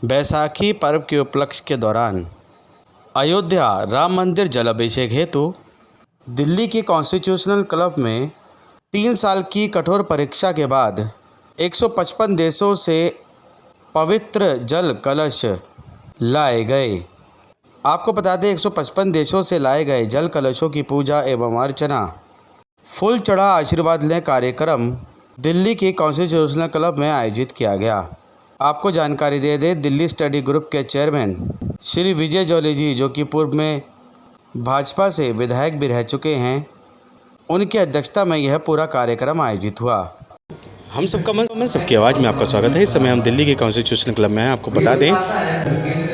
बैसाखी पर्व के उपलक्ष्य के दौरान अयोध्या राम मंदिर जलाभिषेक हेतु दिल्ली की कॉन्स्टिट्यूशनल क्लब में 3 साल की कठोर परीक्षा के बाद 155 देशों से पवित्र जल कलश लाए गए। आपको बता दें 155 देशों से लाए गए जल कलशों की पूजा एवं अर्चना फूल चढ़ा आशीर्वाद लें कार्यक्रम दिल्ली की कॉन्स्टिट्यूशनल क्लब में आयोजित किया गया। आपको जानकारी दे दें, दिल्ली स्टडी ग्रुप के चेयरमैन श्री विजय जॉली जी, जो कि पूर्व में भाजपा से विधायक भी रह चुके हैं, उनकी अध्यक्षता में यह पूरा कार्यक्रम आयोजित हुआ। हम सबका मन में सबकी आवाज़ में आपका स्वागत है। इस समय हम दिल्ली के कॉन्स्टिट्यूशनल क्लब में हैं। आपको बता दें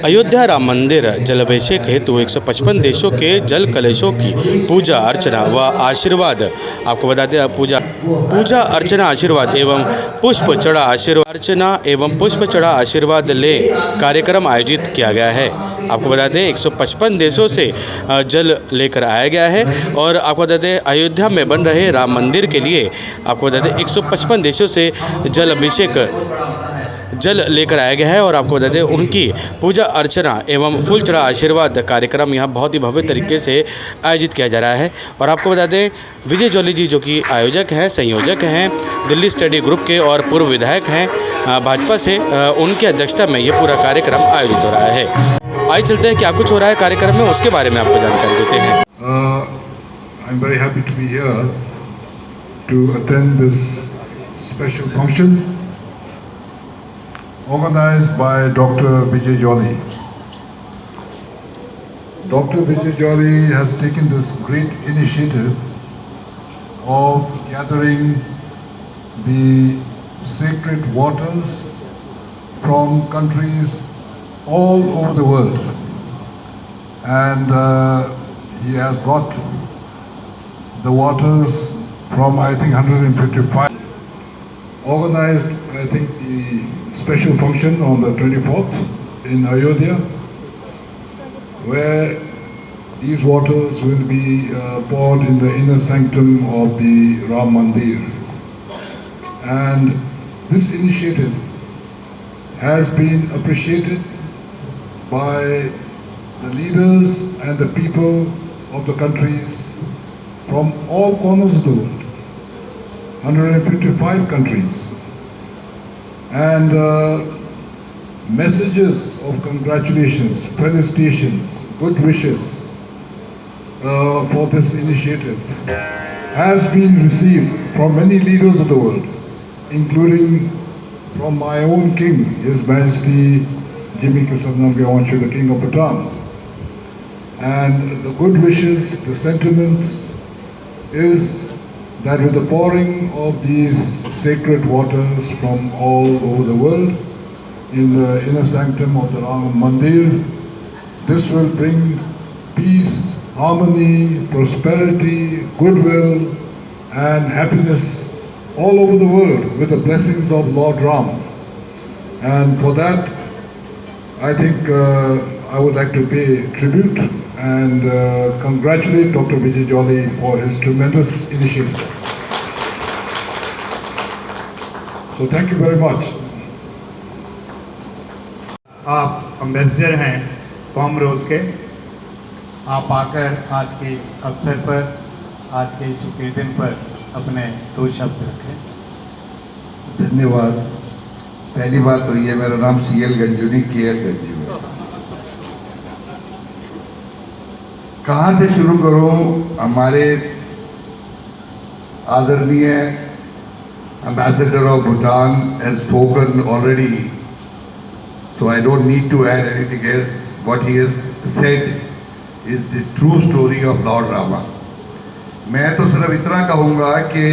अयोध्या राम मंदिर जलाभिषेक हेतु 155 देशों के जल कलशों की पूजा अर्चना व आशीर्वाद, आपको बता दें पूजा अर्चना आशीर्वाद एवं पुष्प चढ़ा आशीर्वाद ले कार्यक्रम आयोजित किया गया है। आपको बता दें 155 देशों से जल लेकर आया गया है और आपको बता दें अयोध्या में बन रहे राम मंदिर के लिए आपको बता दें 155 देशों से जल लेकर आया गया है और आपको बता दें उनकी पूजा अर्चना एवं फूल चढ़ा आशीर्वाद कार्यक्रम यहाँ बहुत ही भव्य तरीके से आयोजित किया जा रहा है। और आपको बता दें विजय जॉली जी, जो कि आयोजक हैं, संयोजक हैं दिल्ली स्टडी ग्रुप के और पूर्व विधायक हैं भाजपा से, उनकी अध्यक्षता में ये पूरा कार्यक्रम आयोजित हो रहा है। आइए चलते हैं क्या कुछ हो रहा है कार्यक्रम में, उसके बारे में आपको जानकारी देते हैं। I'm very happy to be here to attend this special function organized by Dr. Vijay Jolly. Dr. Vijay Jolly has taken this great initiative of gathering the sacred waters from countries all over the world, and he has got the waters from I think 155. Organized I think the special function on the 24th in Ayodhya, where these waters will be poured in the inner sanctum of the Ram Mandir. And this initiative has been appreciated by the leaders and the people of the countries from all corners of the world, 155 countries, and messages of congratulations, felicitations, good wishes for this initiative has been received from many leaders of the world, including from my own king, His Majesty Jimmy Kisarnam, the King of Bhutan. And the good wishes, the sentiments is that with the pouring of these sacred waters from all over the world in the inner sanctum of the Ram Mandir, this will bring peace, harmony, prosperity, goodwill and happiness all over the world with the blessings of Lord Ram. And for that, I think I would like to pay tribute and congratulate Dr. Vijay Jolly for his tremendous initiative. So thank you very much. आप ambassador हैं कॉमरोज के, आप आकर आज के इस अवसर पर, आज के इस शुक्र दिन पर अपने 2 शब्द रखें। धन्यवाद। पहली बात तो ये, मेरा नाम CL गंजूनी, KL गंजू है। कहाँ से शुरू करूँ? हमारे आदरणीय ambassador of Bhutan has spoken already, so I don't need to add anything else. What he has said is the true story of Lord Rama. मैं तो सिर्फ इतना कहूँगा कि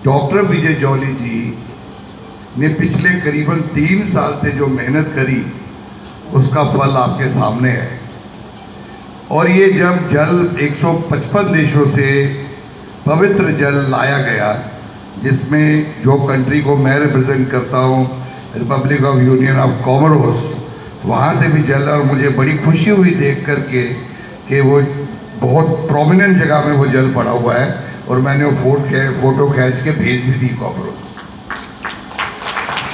डॉक्टर विजय जॉली जी ने पिछले करीबन 3 साल से जो मेहनत करी उसका फल आपके सामने है। और ये जब जल 155 देशों से पवित्र जल लाया गया, जिसमें जो कंट्री को मैं रिप्रेजेंट करता हूँ, रिपब्लिक ऑफ यूनियन ऑफ कॉमरोस, वहाँ से भी जल, और मुझे बड़ी खुशी हुई देख करके कि वो बहुत प्रोमिनेंट जगह में वो जल पड़ा हुआ है और मैंने वो फोटो खींच के भेज भी दी कॉमरोस।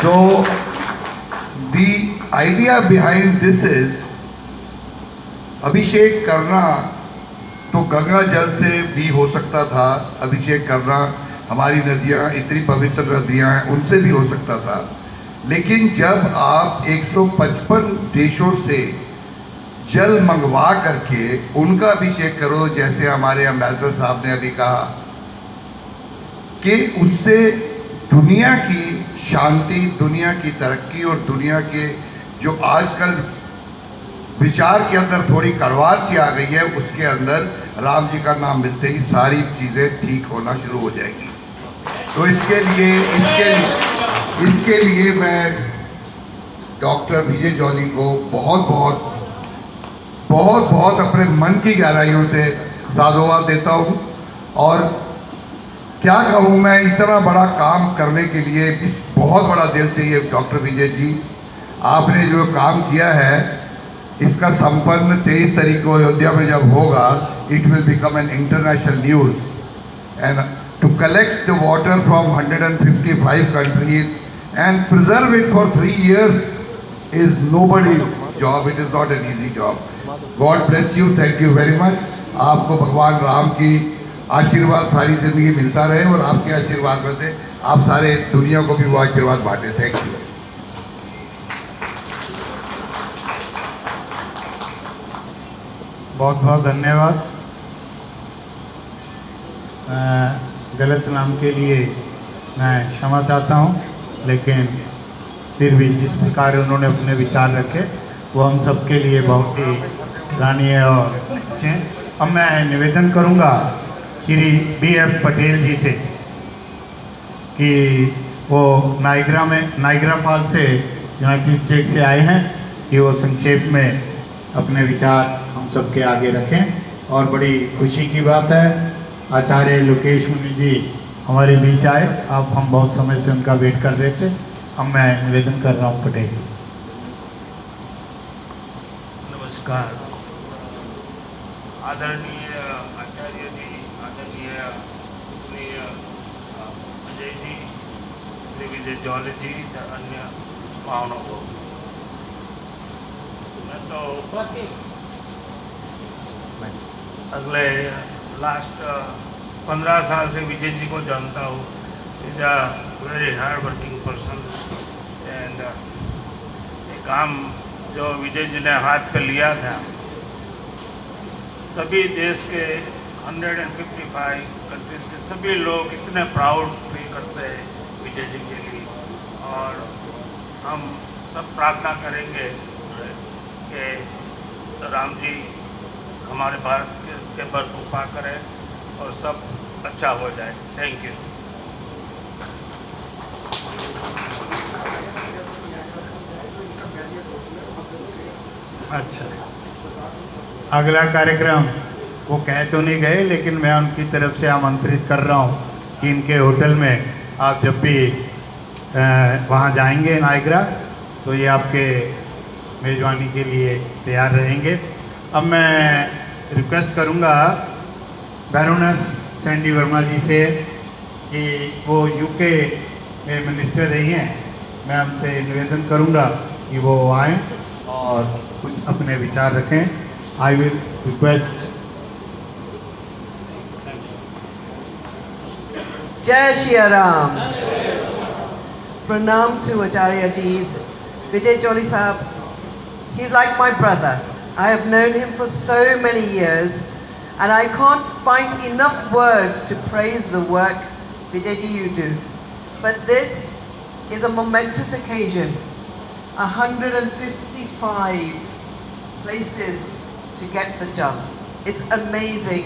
So the idea behind this is अभिषेक करना तो गंगा जल से भी हो सकता था, अभिषेक करना हमारी नदियाँ इतनी पवित्र नदियाँ हैं उनसे भी हो सकता था, लेकिन जब आप 155 देशों से जल मंगवा करके उनका अभिषेक करो, जैसे हमारे एम्बेसडर साहब ने अभी कहा कि उससे दुनिया की शांति, दुनिया की तरक्की और दुनिया के जो आजकल विचार के अंदर थोड़ी कड़वाहट सी आ गई है, उसके अंदर राम जी का नाम मिलते ही सारी चीज़ें ठीक होना शुरू हो जाएगी। तो इसके लिए मैं डॉक्टर विजय जॉली को बहुत अपने मन की गहराइयों से साधुवाद देता हूँ। और क्या कहूँ मैं, इतना बड़ा काम करने के लिए बहुत बड़ा दिल चाहिए डॉक्टर विजय जी। आपने जो काम किया है इसका संपन्न 23 तारीख को अयोध्या में जब होगा, it will become an international news and to collect the water from 155 countries and preserve it for 3 years is nobody's job. It is not an easy job. God bless you. Thank you very much. आपको भगवान राम की आशीर्वाद सारी जिंदगी मिलता रहे और आपके आशीर्वाद में से आप सारे दुनिया को भी वो आशीर्वाद बांटे। Thank you. बहुत बहुत धन्यवाद। गलत नाम के लिए मैं क्षमा चाहता हूँ, लेकिन फिर भी जिस प्रकार उन्होंने अपने विचार रखे वो हम सबके लिए बहुत ही सराहनीय और अच्छे हैं। अब मैं निवेदन करूँगा श्री BF पटेल जी से कि वो नाइग्रा फॉल से यूनाइटेड स्टेट से आए हैं, कि वो संक्षेप में अपने विचार हम सबके आगे रखें। और बड़ी खुशी की बात है, आचार्य लोकेश मुनि जी हमारे बीच आए। अब हम बहुत समय से उनका वेट कर रहे थे। अब मैं निवेदन कर रहा हूँ पटेल। नमस्कार। आदरणीय आचार्य जी, आदरणीय अजय जी, श्री विजय जॉली जी, अन्य महानुभावों, मैं तो अगले लास्ट 15 साल से विजय जी को जानता हूँ। Is a very hard working person and ये काम जो विजय जी ने हाथ पे लिया था, सभी देश के 155 कंट्रीज से सभी लोग इतने प्राउड फील करते हैं विजय जी के लिए। और हम सब प्रार्थना करेंगे कि राम जी हमारे भारत के पर कृपा करें और सब अच्छा हो जाए। Thank you. अच्छा, अगला कार्यक्रम वो कह तो नहीं गए, लेकिन मैं उनकी तरफ से आमंत्रित कर रहा हूँ कि इनके होटल में आप जब भी वहाँ जाएंगे नाइग्रा, तो ये आपके मेज़बानी के लिए तैयार रहेंगे। अब मैं रिक्वेस्ट करूँगा बैरोनेस सैंडी वर्मा जी से कि वो UK में मिनिस्टर रही हैं, मैं उनसे निवेदन करूँगा कि वो आएँ और कुछ अपने विचार रखें। I will request. Jai Shri Ram. Pranam to Acharya Ji's. Vijay Jolly Sahab, he's like my brother. I have known him for so many years and I can't find enough words to praise the work Vijay ji you do. But this is a momentous occasion. 155 places to get the jal. It's amazing.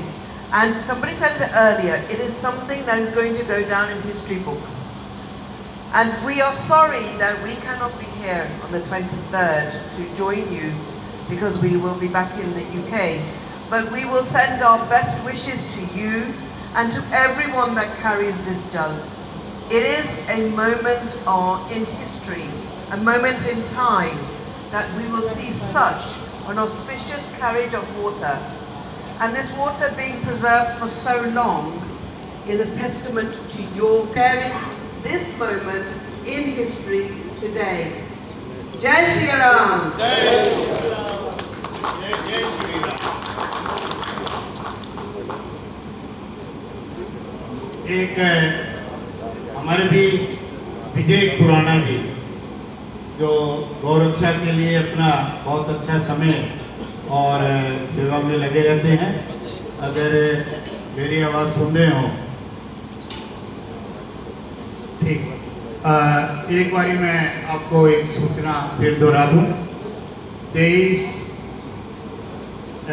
And somebody said it earlier, it is something that is going to go down in history books. And we are sorry that we cannot be here on the 23rd to join you because we will be back in the UK. But we will send our best wishes to you and to everyone that carries this jal. It is a moment in history, a moment in time that we will see such an auspicious carriage of water. And this water being preserved for so long is a testament to your carrying this moment in history today. Jai Shri Ram. एक हमारे भी विजय खुराना जी जो गौरक्षा के लिए अपना बहुत अच्छा समय और सेवा में लगे रहते हैं। अगर मेरी आवाज़ सुन रहे हो ठीक, एक बारी मैं आपको एक सूचना फिर दोहरा दूँ। 23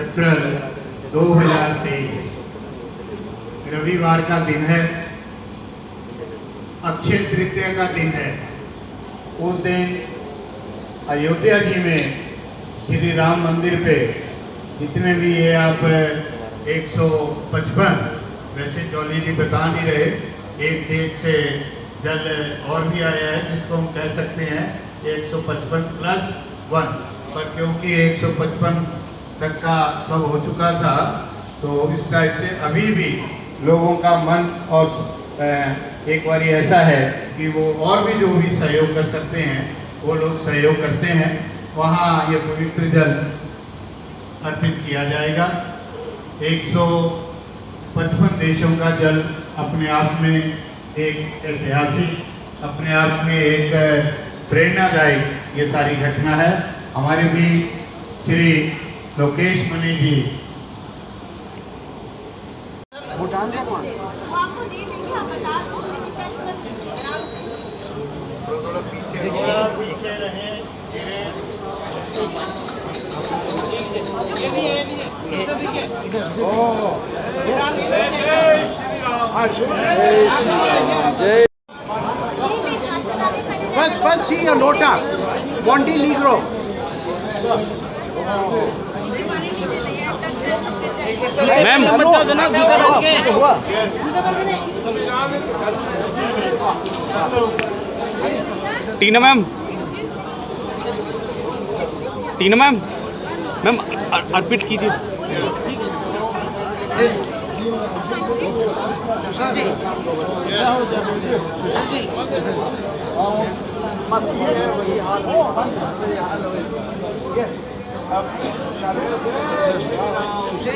अप्रैल 2023 रविवार का दिन है, अक्षय तृतीया का दिन है। उस दिन अयोध्या जी में श्री राम मंदिर पे जितने भी ये आप 155 वैसे जॉली जी बता नहीं रहे, एक देश से जल और भी आया है जिसको हम कह सकते हैं 155+1, पर क्योंकि 155 तक का सब हो चुका था तो इस टाइप से अभी भी लोगों का मन और एक बार ऐसा है कि वो और भी जो भी सहयोग कर सकते हैं वो लोग सहयोग करते हैं। वहाँ ये पवित्र जल अर्पित किया जाएगा। 155 देशों का जल अपने आप में एक ऐतिहासिक, अपने आप में एक प्रेरणादायक ये सारी घटना है। हमारे भी श्री लोकेश मुनि जी भूटान का कौन? वो आपको दे देंगे, आप बता दो, लेकिन टच मत कीजिए, आराम से। थोड़ा पीछे रहे। First see your nota, Montenegro. Ma'am Tina ma'am ma'am अर्पित कीजिए।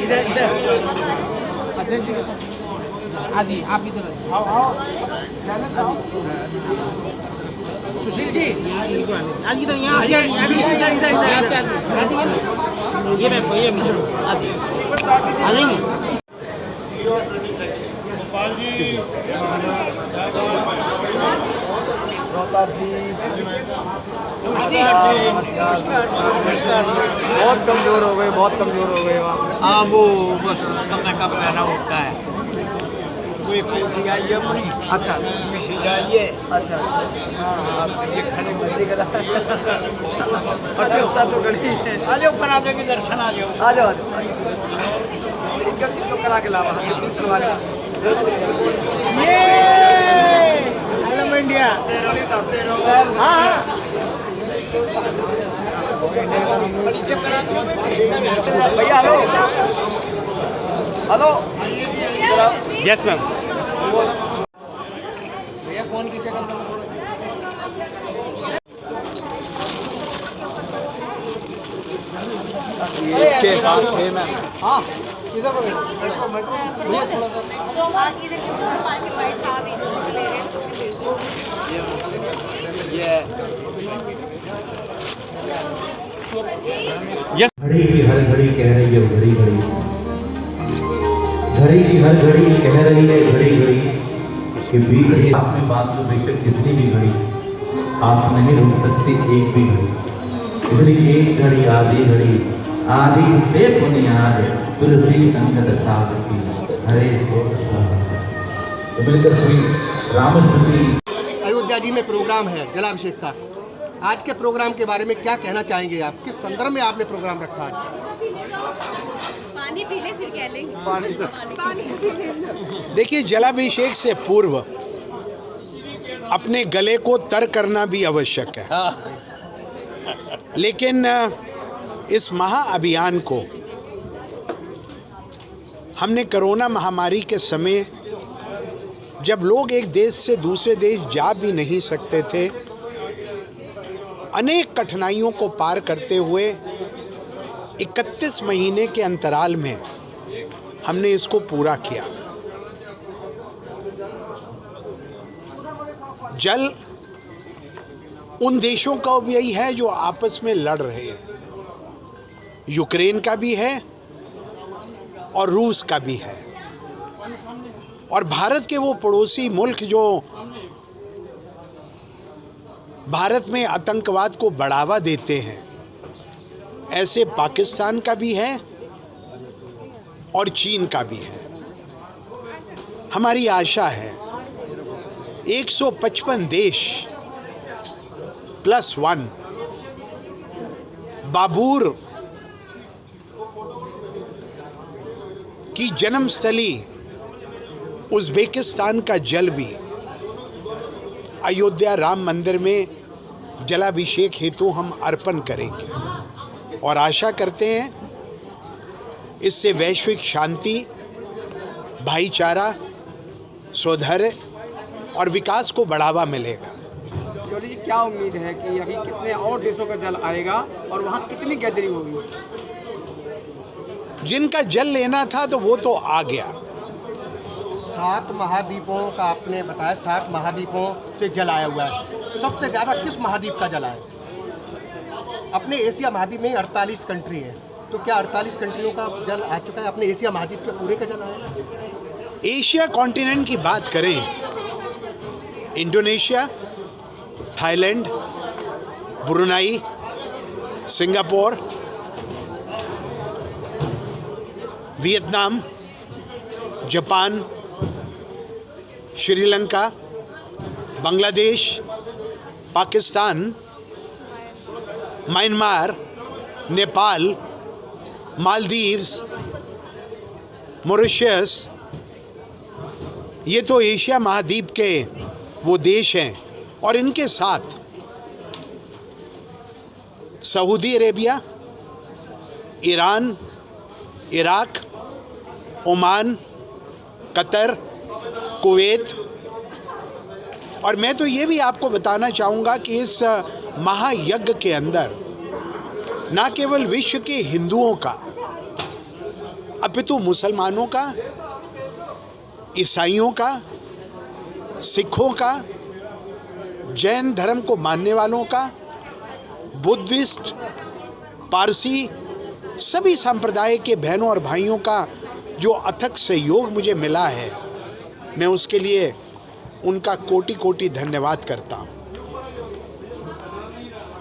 इधर अच्छा जी आदि आप इधर आओ सुशील जी आज इधर यहाँ इधर ये मैं आ जाएंगे। गोपाल जी बहुत कमजोर हो गए, बहुत कमजोर हो गए वहाँ। हाँ वो बस समय का पहना होता है, वो एक कुर्सी आई है अपनी। अच्छा मिसी जाइए। अच्छा हाँ ये खड़े बंदी का अच्छा तो गड़ी आ जाओ, करा देंगे दर्शन, आ जाओ। आ जाओ इनका करा के लावा चलवा ये इंडिया। हाँ भैया हेलो हेलो यस मैम। भैया फोन किसे करना? इसके हाथ थे मैम। हाँ इधर भैया थोड़ा सा घड़ी की हर घड़ी कह रही है घड़ी घड़ी, घड़ी की हर घड़ी कह रही है घड़ी घड़ी कि बीत रही आप में बात तो बेशक कितनी भी घड़ी आप नहीं रुक सकती एक भी घड़ी, इसलिए एक घड़ी आदि से बुनियाद तुलसी संगत साध की हरे तो मिलकर श्री रामस्मृति। अयोध्या जी में प्रोग्राम है जलाभिषेक का, आज के प्रोग्राम के बारे में क्या कहना चाहेंगे आप? किस संदर्भ में आपने प्रोग्राम रखा है? पानी पी ले फिर कह लेंगे। देखिए, जलाभिषेक से पूर्व अपने गले को तर करना भी आवश्यक है, लेकिन इस महाअभियान को हमने कोरोना महामारी के समय जब लोग एक देश से दूसरे देश जा भी नहीं सकते थे, अनेक कठिनाइयों को पार करते हुए 31 महीने के अंतराल में हमने इसको पूरा किया। जल उन देशों का भी यही है जो आपस में लड़ रहे हैं, यूक्रेन का भी है और रूस का भी है, और भारत के वो पड़ोसी मुल्क जो भारत में आतंकवाद को बढ़ावा देते हैं, ऐसे पाकिस्तान का भी है और चीन का भी है। हमारी आशा है 155 देश +1 बाबूर की जन्मस्थली उज़्बेकिस्तान का जल भी अयोध्या राम मंदिर में जलाभिषेक हेतु हम अर्पण करेंगे और आशा करते हैं इससे वैश्विक शांति, भाईचारा, सौहार्द और विकास को बढ़ावा मिलेगा। जी, क्या उम्मीद है कि अभी कितने और देशों का जल आएगा और वहाँ कितनी गैदरिंग होगी? जिनका जल लेना था तो वो तो आ गया। 7 महाद्वीपों का आपने बताया, 7 महाद्वीपों से जल आया हुआ है। सबसे ज़्यादा किस महाद्वीप का जल आया? अपने एशिया महाद्वीप में 48 कंट्री है, तो क्या 48 कंट्रियों का जल आ चुका है? अपने एशिया महाद्वीप के पूरे का जल आया? एशिया कॉन्टिनेंट की बात करें, Indonesia, Thailand, Brunei, Singapore, Vietnam, Japan, Sri Lanka, Bangladesh, Pakistan, Myanmar, Nepal, Maldives, Mauritius, ये तो एशिया महाद्वीप के वो देश हैं। और इनके साथ Saudi Arabia, Iran, Iraq, Oman, Qatar, Kuwait, और मैं तो ये भी आपको बताना चाहूँगा कि इस महायज्ञ के अंदर न केवल विश्व के हिंदुओं का अपितु मुसलमानों का, ईसाइयों का, सिखों का, जैन धर्म को मानने वालों का, बुद्धिस्ट, पारसी, सभी संप्रदाय के बहनों और भाइयों का जो अथक सहयोग मुझे मिला है, मैं उसके लिए उनका कोटि कोटि धन्यवाद करता हूँ।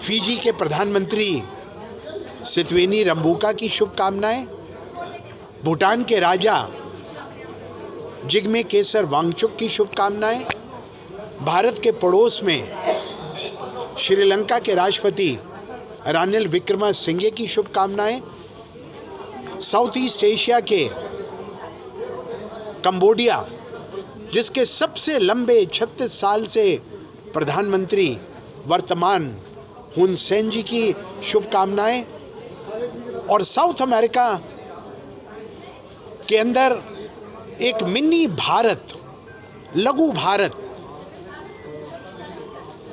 फिजी के प्रधानमंत्री सितवेनी रंबुका की शुभकामनाएं, भूटान के राजा जिग्मे केसर वांगचुक की शुभकामनाएं, भारत के पड़ोस में श्रीलंका के राष्ट्रपति रानिल विक्रमसिंघे की शुभकामनाएं, साउथ ईस्ट एशिया के कंबोडिया जिसके सबसे लंबे 36 साल से प्रधानमंत्री वर्तमान हुन सेन जी की शुभकामनाएं, और साउथ अमेरिका के अंदर एक मिनी भारत, लघु भारत,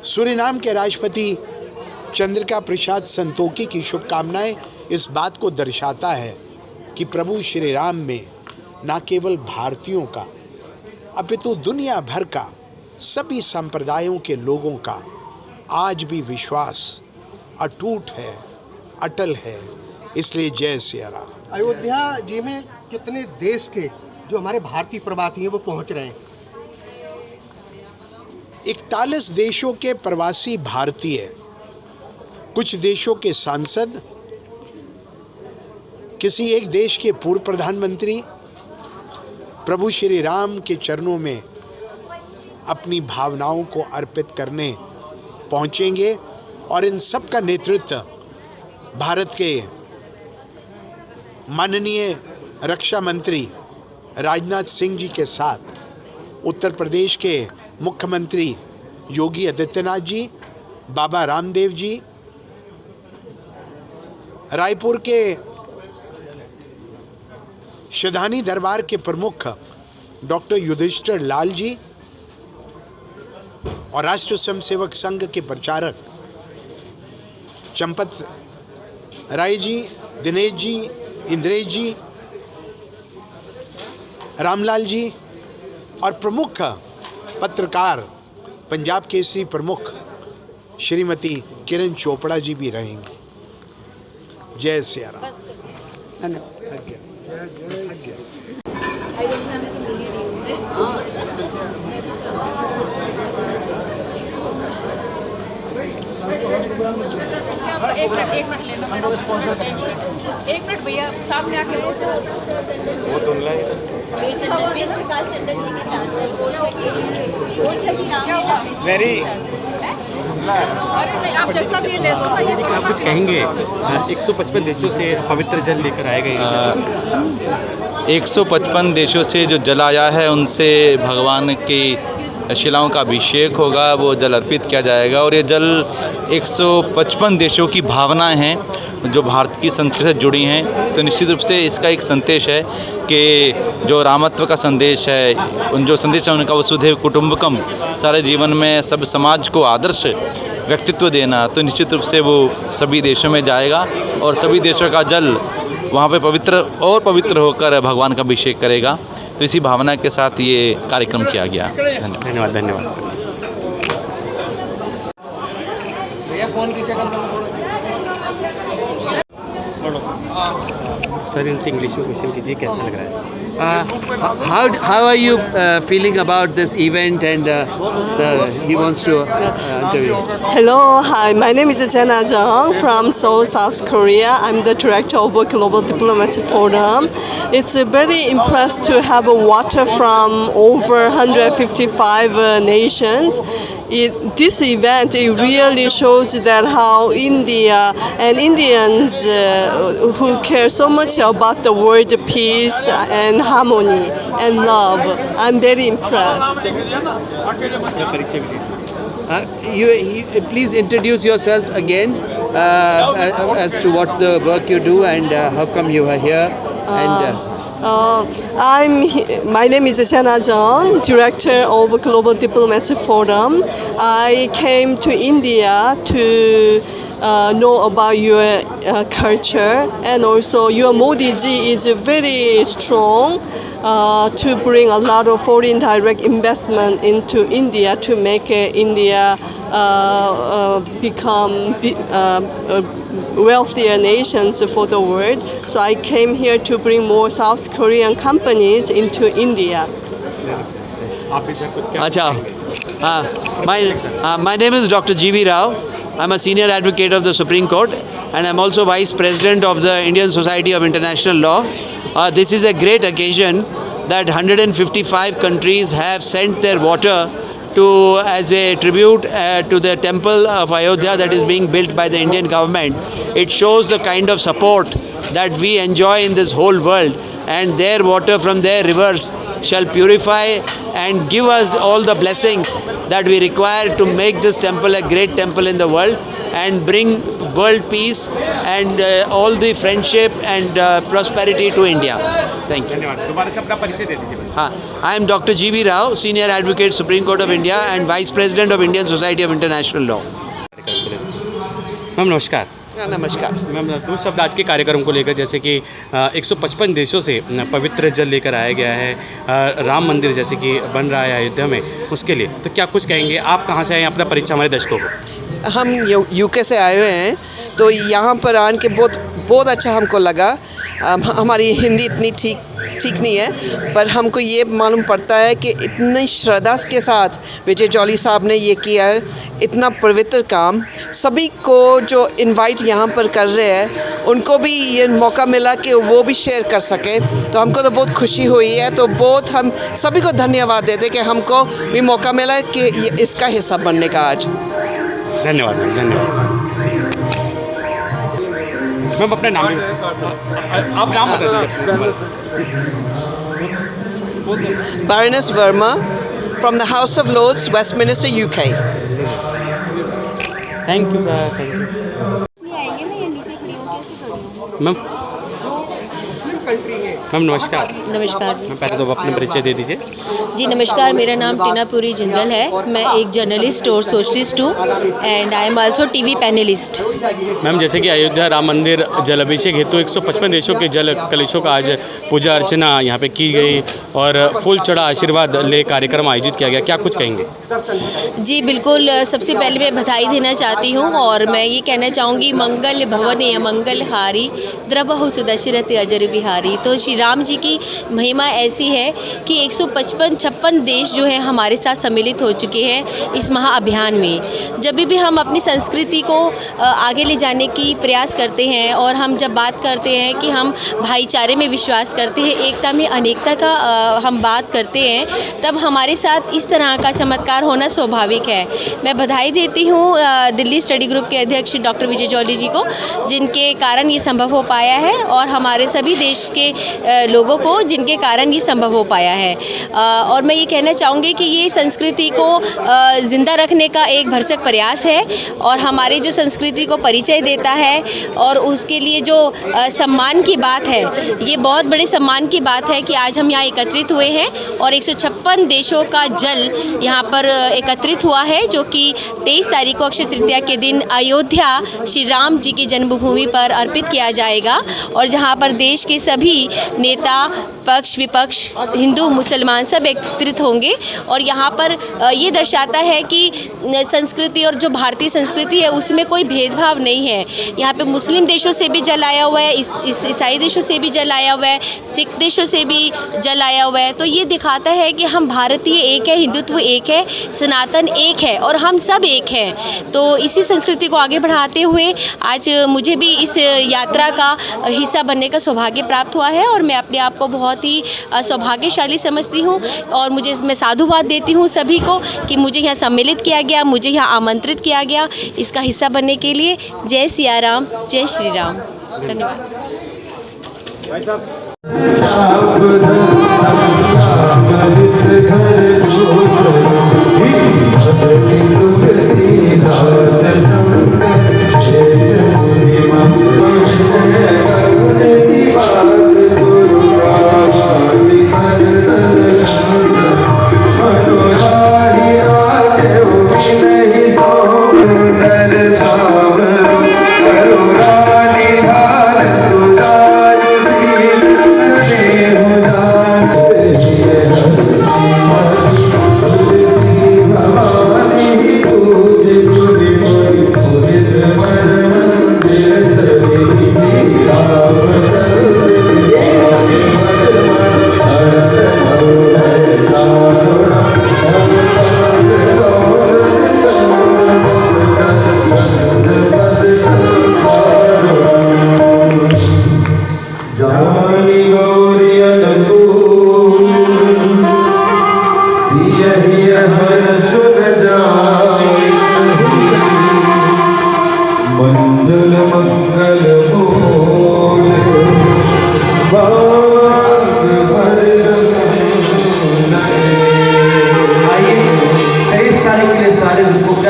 सूरीनाम के राष्ट्रपति चंद्रिका प्रसाद संतोखी की शुभकामनाएं इस बात को दर्शाता है कि प्रभु श्री राम में न केवल भारतीयों का अपितु दुनिया भर का सभी संप्रदायों के लोगों का आज भी विश्वास अटूट है, अटल है। इसलिए जय सिया राम। अयोध्या जी में कितने देश के जो हमारे भारतीय प्रवासी हैं वो पहुंच रहे हैं? 41 देशों के प्रवासी भारतीय, कुछ देशों के सांसद, किसी एक देश के पूर्व प्रधानमंत्री प्रभु श्री राम के चरणों में अपनी भावनाओं को अर्पित करने पहुंचेंगे, और इन सब का नेतृत्व भारत के माननीय रक्षा मंत्री राजनाथ सिंह जी के साथ उत्तर प्रदेश के मुख्यमंत्री योगी आदित्यनाथ जी, बाबा रामदेव जी, रायपुर के शधानी दरबार के प्रमुख डॉक्टर युधिष्ठिर लाल जी और राष्ट्र स्वयंसेवक संघ के प्रचारक चंपत राय जी, दिनेश जी, इंद्रेश जी, रामलाल जी और प्रमुख पत्रकार पंजाब केसरी प्रमुख श्रीमती किरण चोपड़ा जी भी रहेंगे। जय सिया राम। एक मिनट लेना मैडम, एक मिनट भैया सामने आके वो तो प्रकाश टंडन जी के साथ वेरी नहीं, आप जैसा भी ले दो ना। आप कुछ कहेंगे 155 देशों से पवित्र जल लेकर आए गए 155 देशों से जो जल आया है उनसे भगवान की शिलाओं का अभिषेक होगा, वो जल अर्पित किया जाएगा। और ये जल 155 देशों की भावनाएं हैं जो भारत की संस्कृति से जुड़ी हैं। तो निश्चित रूप से इसका एक संदेश है कि जो रामत्व का संदेश है, उन जो संदेश है उनका वसुधैव कुटुंबकम, सारे जीवन में सब समाज को आदर्श व्यक्तित्व देना, तो निश्चित रूप से वो सभी देशों में जाएगा और सभी देशों का जल वहाँ पे पवित्र और पवित्र होकर भगवान का अभिषेक करेगा। तो इसी भावना के साथ ये कार्यक्रम किया गया। धन्यवाद धन्यवाद। फोन की शक्ल सर इनसे इंग्लिश में क्वेश्चन कीजिए, कैसा लग रहा है? how are you feeling about this event and he wants to interview. Hello, hi, my name is Jenna Jung from Seoul, South Korea. I'm the director of a Global Diplomacy Forum. It's very impressed to have water from over 155 nations. This event, it really shows that how India and Indians who care so much about the world peace and harmony and love. I'm very impressed. Please introduce yourself again as to what the work you do and how come you are here. My name is Jenna Jung, director of Global Diplomacy Forum. I came to India to know about your culture, and also your Modi ji is very strong to bring a lot of foreign direct investment into India to make India become wealthier nations for the world. So I came here to bring more South Korean companies into India. My name is Dr. G.V. Rao. I'm a senior advocate of the Supreme Court and I'm also Vice President of the Indian Society of International Law. This is a great occasion that 155 countries have sent their water as a tribute to the temple of Ayodhya that is being built by the Indian government. It shows the kind of support that we enjoy in this whole world, and their water from their rivers shall purify and give us all the blessings that we require to make this temple a great temple in the world and bring world peace and all the friendship and prosperity to India. Thank you. I am Dr. G.V. Rao, Senior Advocate, Supreme Court of India and Vice President of Indian Society of International Law. Ma'am नमस्कार। नमस्कार ma'am, दो शब्द आज के कार्यक्रम को लेकर, जैसे कि 155 देशों से पवित्र जल लेकर आया गया है, राम मंदिर जैसे कि बन रहा है अयोध्या में, उसके लिए तो क्या कुछ कहेंगे? आप कहाँ से आए, अपना परिचय हमारे दर्शकों को। हम यूके से आए हुए हैं, तो यहाँ पर आने के बहुत अच्छा हमको लगा। हमारी हिंदी इतनी ठीक नहीं है, पर हमको ये मालूम पड़ता है कि इतनी श्रद्धा के साथ विजय जॉली साहब ने ये किया है, इतना पवित्र काम। सभी को जो इनवाइट यहाँ पर कर रहे हैं उनको भी ये मौका मिला कि वो भी शेयर कर सके, तो हमको तो बहुत खुशी हुई है। तो बहुत हम सभी को धन्यवाद देते कि हमको भी मौका मिला कि इसका हिस्सा बनने का आज। धन्यवाद मैम, धन्यवाद मैम। अपना नाम आप नाम बता Baroness Verma from the House of Lords, Westminster, UK. Thank you sir, thank you ma'am. Ma'am नमस्कार। नमस्कार। मैम पहले तो अपना परिचय दे दीजिए। जी नमस्कार, मेरा नाम टीना पुरी जिंदल है। मैं एक जर्नलिस्ट और सोशलिस्ट हूँ and I am also TV panelist. Ma'am, जैसे कि अयोध्या राम मंदिर जल अभिषेक हेतु 155 देशों के जल कलशों का आज पूजा अर्चना यहाँ पे की गई और फूल चढ़ा आशीर्वाद ले कार्यक्रम आयोजित किया गया, क्या कुछ कहेंगे? जी बिल्कुल, सबसे पहले मैं बधाई देना चाहती हूँ और मैं ये कहना चाहूँगी मंगल भवने मंगल हारी द्रबहु सुदशरथ अजर बिहारी। तो श्री राम जी की महिमा ऐसी है कि 156 देश जो हैं हमारे साथ सम्मिलित हो चुके हैं इस महाअभियान में। जब भी हम अपनी संस्कृति को आगे ले जाने की प्रयास करते हैं और हम जब बात करते हैं कि हम भाईचारे में विश्वास करते हैं, एकता में अनेकता का हम बात करते हैं, तब हमारे साथ इस तरह का चमत्कार होना स्वाभाविक है। मैं बधाई देती हूँ दिल्ली स्टडी ग्रुप के अध्यक्ष डॉक्टर विजय जौली जी को, जिनके कारण ये संभव हो पाया है, और हमारे सभी देश के लोगों को जिनके कारण ये संभव हो पाया है। और मैं ये कहना चाहूँगी कि ये संस्कृति को ज़िंदा रखने का एक भरसक प्रयास है और हमारी जो संस्कृति को परिचय देता है, और उसके लिए जो सम्मान की बात है, ये बहुत बड़े सम्मान की बात है कि आज हम यहाँ एकत्रित हुए हैं और 156 देशों का जल यहाँ पर एकत्रित हुआ है, जो कि 23 तारीख को अक्षय तृतीया के दिन अयोध्या श्री राम जी की जन्मभूमि पर अर्पित किया जाएगा, और जहाँ पर देश के सभी नेता, पक्ष विपक्ष, हिंदू मुसलमान सब एकत्रित होंगे। और यहाँ पर ये दर्शाता है कि संस्कृति और जो भारतीय संस्कृति है उसमें कोई भेदभाव नहीं है। यहाँ पे मुस्लिम देशों से भी जल आया हुआ है, ईसाई देशों से भी जल आया हुआ है, सिख देशों से भी जल आया हुआ है। तो ये दिखाता है कि हम भारतीय एक है, हिंदुत्व एक है, सनातन एक है और हम सब एक हैं। तो इसी संस्कृति को आगे बढ़ाते हुए आज मुझे भी इस यात्रा का हिस्सा बनने का सौभाग्य प्राप्त हुआ है और मैं अपने आप को बहुत ही सौभाग्यशाली समझती हूँ और मैं साधुवाद देती हूँ सभी को कि मुझे यहाँ सम्मिलित किया गया, मुझे यहाँ आमंत्रित किया गया इसका हिस्सा बनने के लिए। जय सिया राम, जय श्री राम। धन्यवाद।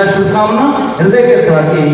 शुभकामना हृदय के साथ ही।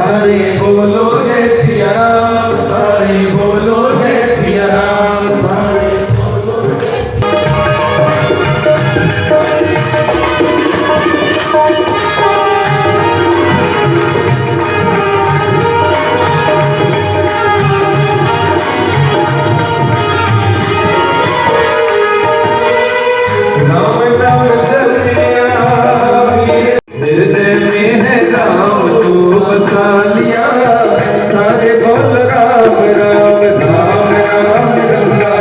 सारे बोलो जय सिया राम, सारे बोलो जय सिया राम, सारे बोलो जय सिया राम राम जपिया हृदय में है राम तू बसा लिया, सारे बोल राम राम धाम राम गंगा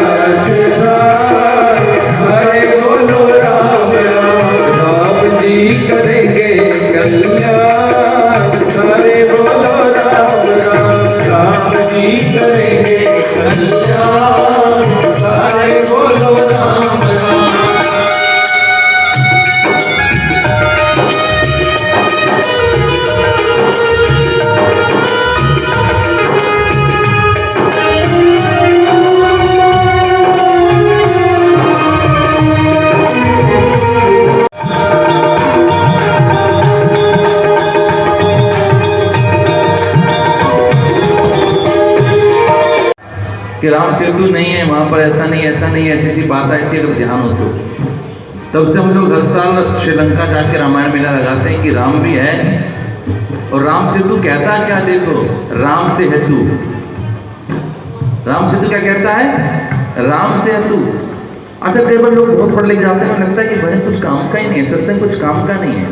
स्नान, सारे बोलो राम राम राम जी करेंगे कल्याण, सारे बोलो राम राम राम जी करेंगे कल्याण, सारे बोलो राम राम। कि राम सेतु नहीं है वहाँ पर, ऐसा नहीं ऐसा नहीं, ऐसी ऐसी बात आती है, लोग ध्यान हो तब से हम लोग हर साल श्रीलंका जाके रामायण मेला लगाते हैं कि राम भी है और राम सेतु कहता क्या, देखो राम से हेतु, राम सेतु क्या कहता है, राम से हेतु। अच्छा कई बार लोग बहुत पढ़ लिख जाते हैं, लगता है कि भजन कुछ काम का ही नहीं है, सत्संग कुछ काम का नहीं है,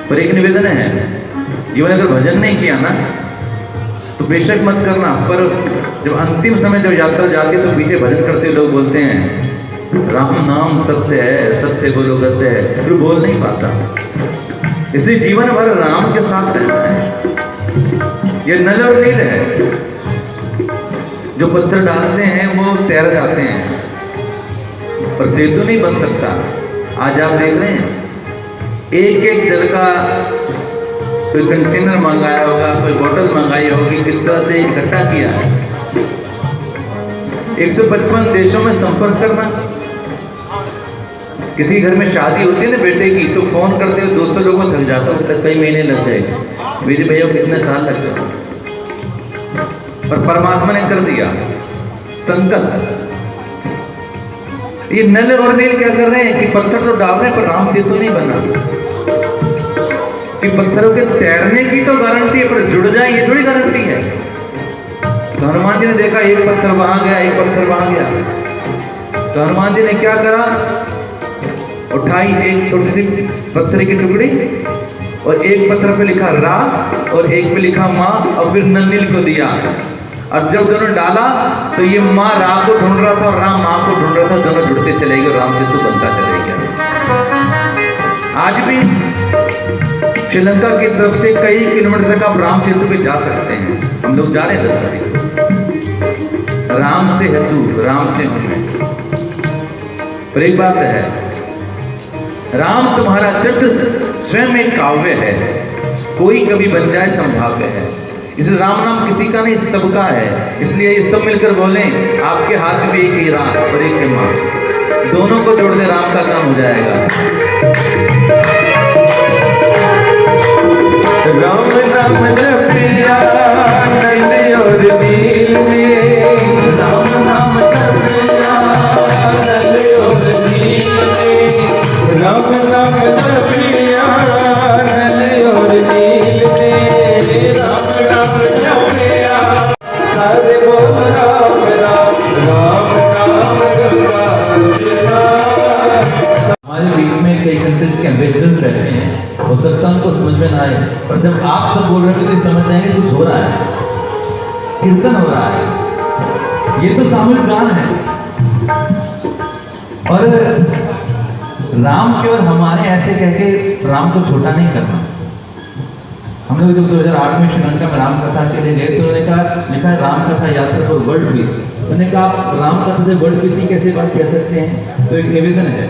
पर एक निवेदन है, जीवन अगर भजन नहीं किया ना तो बेशक मत करना, पर जब अंतिम समय जब यात्रा जाती है तो पीछे भजन करते लोग बोलते हैं राम नाम सत्य है, सत्य बोलो सत्य है, फिर बोल नहीं पाता। इसलिए जीवन भर राम के साथ रहना है। ये नल और नील है, जो पत्थर डालते हैं वो तैर जाते हैं, पर सेतु नहीं बन सकता। आज आप देख रहे हैं एक एक जल का कोई कंटेनर मंगाया होगा, कोई बोतल मंगाई होगी, किस तरह से इकट्ठा किया है। 155 देशों में संपर्क करना, किसी घर में शादी होती है ना बेटे की, तो फोन करते हो 200 लोगों को थक जाता हूँ, कई महीने लग जाएंगे, मेरे भैया कितने साल लग जाते, पर परमात्मा ने कर दिया संकल्प। ये नल और नील क्या कर रहे हैं कि पत्थर तो डाल रहे हैं, पर राम सेतु नहीं बना, कि पत्थरों के तैरने की तो गारंटी है, पर जुड़ जाए ये थोड़ी गारंटी है। तो हनुमान जी ने देखा एक पत्थर वहां गया, एक पत्थर वहां गया, तो हनुमान जी ने क्या करा, उठाई एक छोटी सी पत्थर की टुकड़ी और एक पत्थर पे लिखा रा और एक पे लिखा माँ, और फिर नन्नील को दिया। और जब दोनों डाला तो ये माँ रा को ढूंढ रहा था और राम माँ को ढूंढ रहा था, दोनों जुड़ते चले गए, राम सेतु बनता चले गया। आज भी श्रीलंका की तरफ से कई किलोमीटर तक आप राम सेतु पे जा सकते हैं, हम लोग जा रहे थे। राम से हेतु, राम से हमें। पर एक बात है, राम तुम्हारा चित्र स्वयं एक काव्य है, कोई कभी बन जाए संभाव्य है। इस राम नाम किसी का नहीं, सबका है। इसलिए ये सब मिलकर बोलें, आपके हाथ में एक ही राम और एक ही माँ, दोनों को जोड़ दे, राम का काम हो जाएगा। राम नाम जपिया नैन और नील में, राम नाम जपिया नैन और नील में, राम नाम जपिया नैन और नील में, राम नाम जपिया सारे बोल राम राम, राम नाम गंगा स्नान। हमारे बीच में कई कंट्रीज के एम्बेसडर रहते हैं, हो सकता है उनको समझ में ना आए, पर जब आप सब बोल रहे हो तो समझ जाएंगे कुछ हो रहा है, कीर्तन हो रहा है, ये तो सामूहिक गान है। और राम केवल हमारे ऐसे कह के राम को छोटा नहीं करना। हम लोग जब 2008 में श्रीलंका में राम कथा के लिए गए तो उन्होंने कहा, लिखा है राम कथा यात्रा फॉर वर्ल्ड पीस। उन्होंने कहा आप राम कथा से वर्ल्ड पीस की कैसे बात कह सकते हैं? तो एक निवेदन है,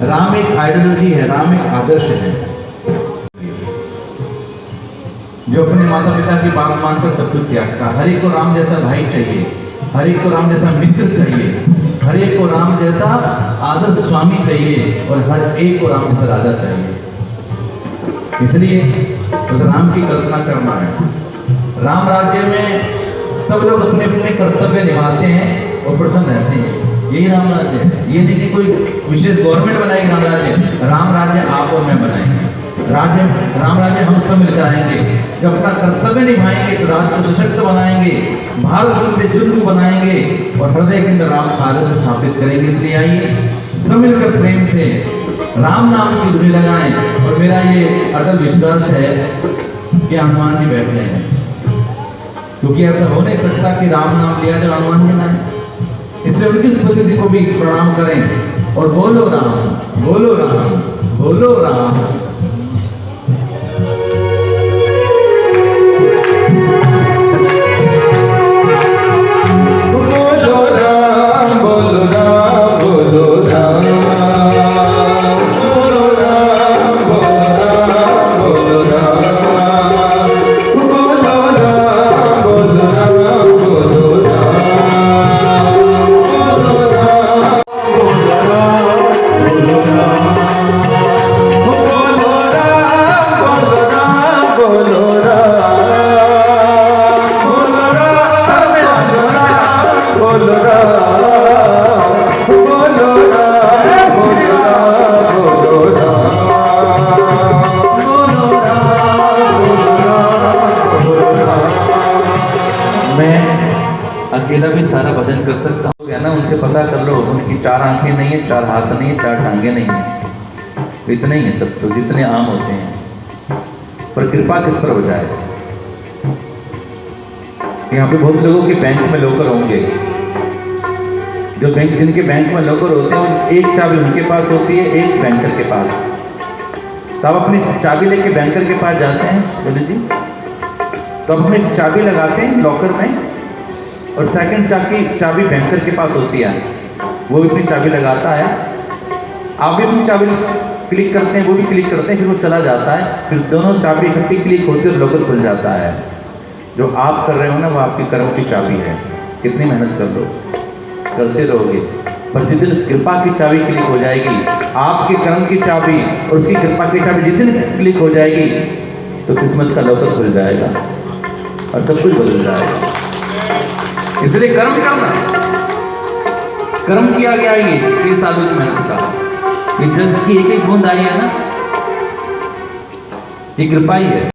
राम एक आइडियोलॉजी है, राम एक आदर्श है, जो अपने माता पिता की बात मानकर सब कुछ त्यागता। हर एक को राम जैसा भाई चाहिए, हर एक को राम जैसा मित्र चाहिए, हर एक को राम जैसा आदर्श स्वामी चाहिए, और हर एक को राम जैसा राजा चाहिए। इसलिए बस राम की कल्पना करना है। राम राज्य में सब लोग अपने अपने कर्तव्य निभाते हैं और प्रसन्न रहते हैं, यही राम राज्य है। ये नहीं कि कोई विशेष गवर्नमेंट बनाएगी राम राज्य आप और मैं बनाएंगे। राम राज्य हम सब मिलकर आएंगे। जब अपना कर्तव्य निभाएंगे तो राष्ट्र को सशक्त बनाएंगे, भारत के युद्ध को बनाएंगे और हृदय के अंदर राम कार्य स्थापित करेंगे। इसलिए आइए सब मिलकर प्रेम से राम नाम की धुनी लगाएं। और मेरा ये अटल विश्वास है कि हनुमान जी बैठे हैं, क्योंकि ऐसा हो नहीं सकता कि राम नाम लिया जाए हनुमान जी नाम। इसलिए उनकी स्मृति को भी प्रणाम करें और बोलो राम, बोलो राम, बोलो राम। अकेला भी सारा भजन कर सकता हूँ ना, उनसे पता कर लो। उनकी 4 आंखें नहीं है, 4 हाथ नहीं है, 4 टांगे नहीं है, इतने ही है तब तो जितने आम होते हैं। पर कृपा किस पर हो जाए। यहाँ पे बहुत लोगों के बैंक में लॉकर होंगे, जो बैंक जिनके बैंक में लॉकर होते हैं एक चाबी उनके पास होती है, एक बैंकर के पास। तो आप अपनी चाबी लेके बैंकर के पास जाते हैं बोले जी, तो आप अपनी चाबी लगाते हैं लॉकर में और सेकंड चाबी बैंकर के पास होती है, वो भी अपनी चाबी लगाता है। आप भी अपनी चाबी क्लिक करते हैं, वो भी क्लिक करते हैं, फिर वो चला जाता है। फिर दोनों चाबी इकट्ठी क्लिक होती है और लॉकर खुल जाता है। जो आप कर रहे हो ना वो आपकी कर्म की चाबी है। कितनी मेहनत कर लो, करते रहोगे, पर जिस दिन कृपा की चाबी क्लिक हो जाएगी, आपके कर्म की चाबी और उसकी कृपा की चाबी जिस दिन क्लिक हो जाएगी तो किस्मत का लॉकर खुल जाएगा और सब कुछ बदल जाएगा। इसलिए कर्म करना, कर्म किया गया ये 3 सालों की मेहनत का, ये जल की एक एक बूंद आई है ना, ये कृपा ही है।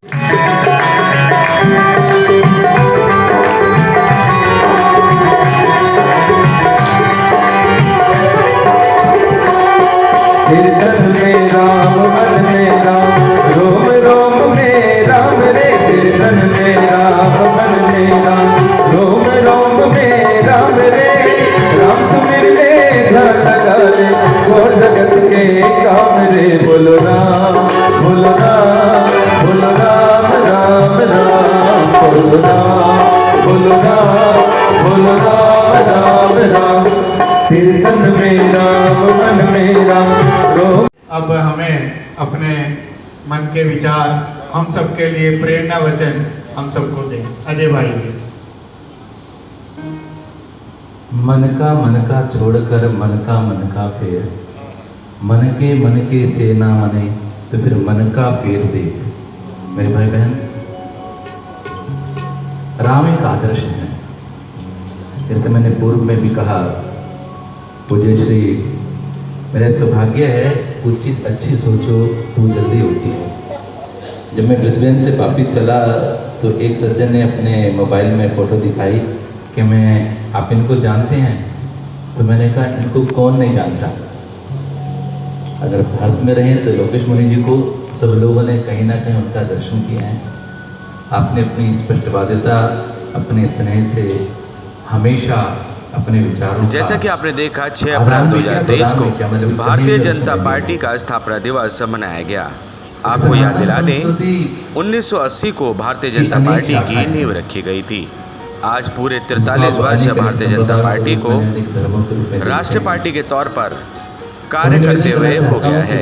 कीर्तन में राम, मन में राम, रोम रोम में राम रे। कीर्तन में राम, मन में राम, रोम रोम में राम रे। राम सुमिर ले ध्यान लगा ले, और जगत के काम रे। बोलो राम, बोलो राम, बोलो राम, राम राम। बोलो राम, बोलो राम, बोलो राम, राम राम। कीर्तन में राम, मन में राम, रोम। अब हमें अपने मन के विचार हम सबके लिए प्रेरणा वचन हम सबको दें। अजय भाई जी। मन का छोड़कर मन का फेर, मन के से ना मने तो फिर मन का फेर दे। मेरे भाई बहन, राम एक आदर्श है। जैसे मैंने पूर्व में भी कहा, पूज्य श्री, मेरा सौभाग्य है कुछ चीज़ अच्छी सोचो तो जल्दी होती है। जब मैं ब्रिस्बेन से वापिस चला तो एक सज्जन ने अपने मोबाइल में फ़ोटो दिखाई कि आप इनको जानते हैं। तो मैंने कहा इनको कौन नहीं जानता। अगर भारत में रहें तो लोकेश मुनि जी को सब लोगों ने कहीं ना कहीं उनका दर्शन किया है। आपने अपनी स्पष्टवादिता, अपने स्नेह से हमेशा अपने विचारों, जैसा कि आपने देखा 6 अप्रैल 2023 को भारतीय जनता पार्टी का स्थापना दिवस मनाया गया। आपको याद दिला दें 1980 को भारतीय जनता पार्टी की नींव रखी गई थी। आज पूरे 43 वर्ष भारतीय जनता पार्टी को राष्ट्रीय पार्टी के तौर पर कार्य करते हुए हो गया है।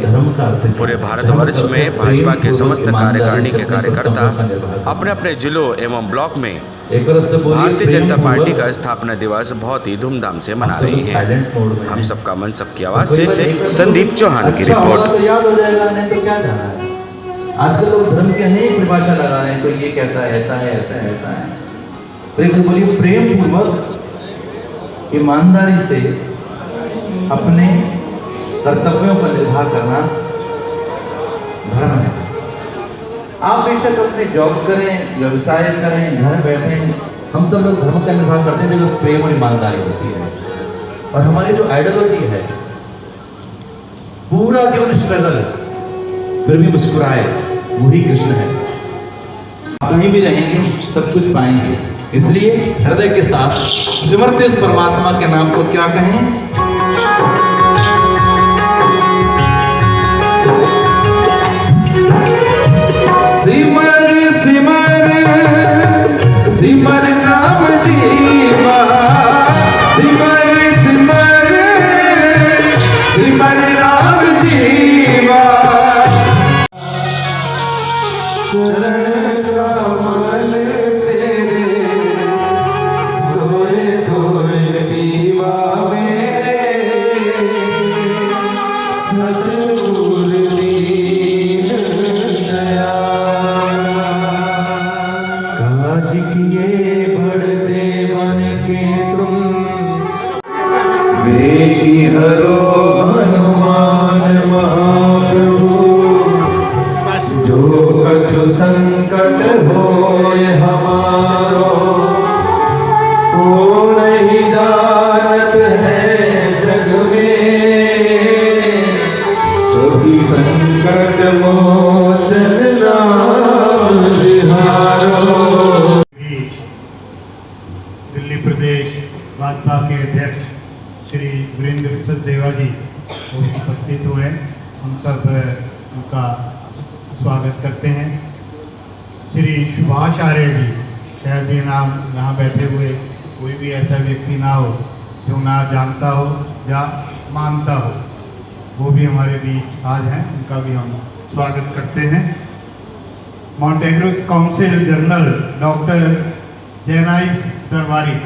पूरे भारतवर्ष में भाजपा के समस्त कार्यकारिणी के कार्यकर्ता अपने अपने जिलों एवं ब्लॉक में भारतीय जनता पार्टी का स्थापना दिवस बहुत ही धूमधाम से मना रही है। हम सबका मन सबकी आवाज से संदीप चौहान की रिपोर्ट। याद हो जाएगा, नहीं तो क्या जाना है। आजकल लोग धर्म के हैं परिभाषा लगा रहे हैं, कोई ये कहता है ऐसा है, ऐसा है, ऐसा है। तो एक बोलिए प्रेम पूर्वक ईमानदारी से अपने कर्तव्यों पर निर्वाह करना धर्म है। आप बेशक अपने जॉब करें, व्यवसाय करें, घर बैठें, हम सब लोग धर्म का निर्वाह करते हैं जब प्रेम और ईमानदारी होती है। और हमारी जो आइडियोलॉजी है, पूरा जीवन स्ट्रगल फिर भी मुस्कुराए, वही कृष्ण है। कहीं भी रहेंगे सब कुछ पाएंगे, इसलिए हृदय के साथ सिमरते उस परमात्मा के नाम को क्या कहें? सिमर सिमर सिमर नाम जीवा, सिमर सिमर सिमर नाम जीवा। चरण कमल तेरे धोए धोए दीवा मेरे, सतगुर दीन दयाल। काज किए बढ़ते बन के तुम, वेगी हरो हनुमान महाप्रभु। जो कछु संकट होए हमारो, को नहीं जानत है जग में। कभी संकट मोचन नाम तिहारो। दिल्ली प्रदेश भाजपा के अध्यक्ष श्री वीरेंद्र सचदेवा जी वो उपस्थित हुए। हम सब उनका स्वागत करते हैं। श्री सुभाष आर्य जी, शायद ये नाम यहाँ बैठे हुए कोई भी ऐसा व्यक्ति ना हो जो ना जानता हो या मानता हो, वो भी हमारे बीच आज हैं, उनका भी हम स्वागत करते हैं। मॉन्टेग्रो काउंसिल जनरल डॉक्टर जैनाइस दरबारी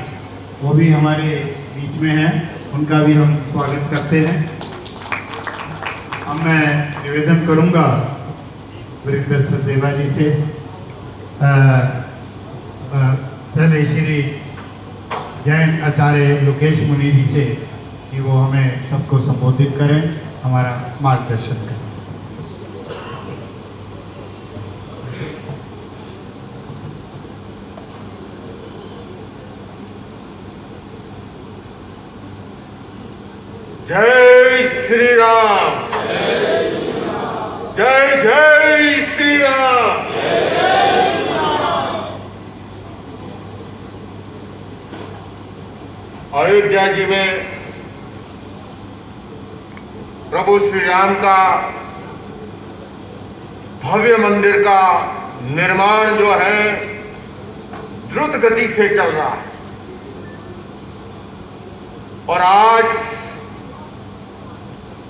वो भी हमारे बीच में हैं, उनका भी हम स्वागत करते हैं। अब मैं निवेदन करूंगा वीरेंद्र सचदेवा जी से, पहले श्री जैन आचार्य लोकेश मुनि जी से कि वो हमें सबको संबोधित करें, हमारा मार्गदर्शन करें। जय श्री राम, जय जय श्री राम। अयोध्या जी में प्रभु श्री राम का भव्य मंदिर का निर्माण जो है द्रुत गति से चल रहा है और आज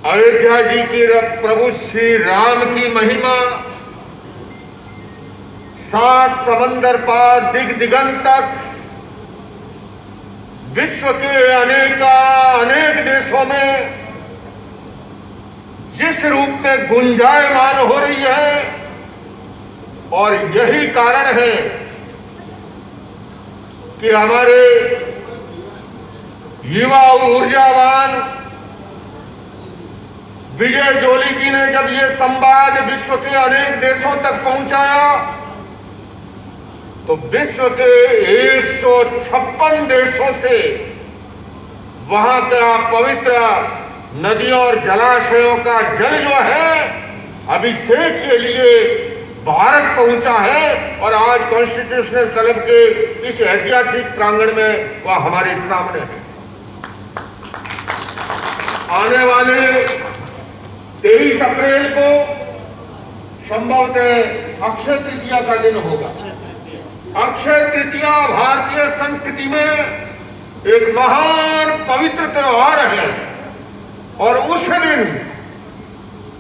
अयोध्या जी की प्रभु श्री राम की महिमा सात समंदर पार दिग दिगंत तक विश्व के अनेक देशों में जिस रूप में गुंजायमान हो रही है, और यही कारण है कि हमारे युवा ऊर्जावान विजय जोली जी ने जब ये संवाद विश्व के अनेक देशों तक पहुंचाया तो विश्व के 156 देशों से वहां का पवित्र नदियों और जलाशयों का जल जो है अभिषेक के लिए भारत पहुंचा है और आज कॉन्स्टिट्यूशनल क्लब के इस ऐतिहासिक प्रांगण में वह हमारे सामने है। आने वाले 23 अप्रैल को संभवतः अक्षय तृतीया का दिन होगा। अक्षय तृतीया भारतीय संस्कृति में एक महान पवित्र त्योहार है और उस दिन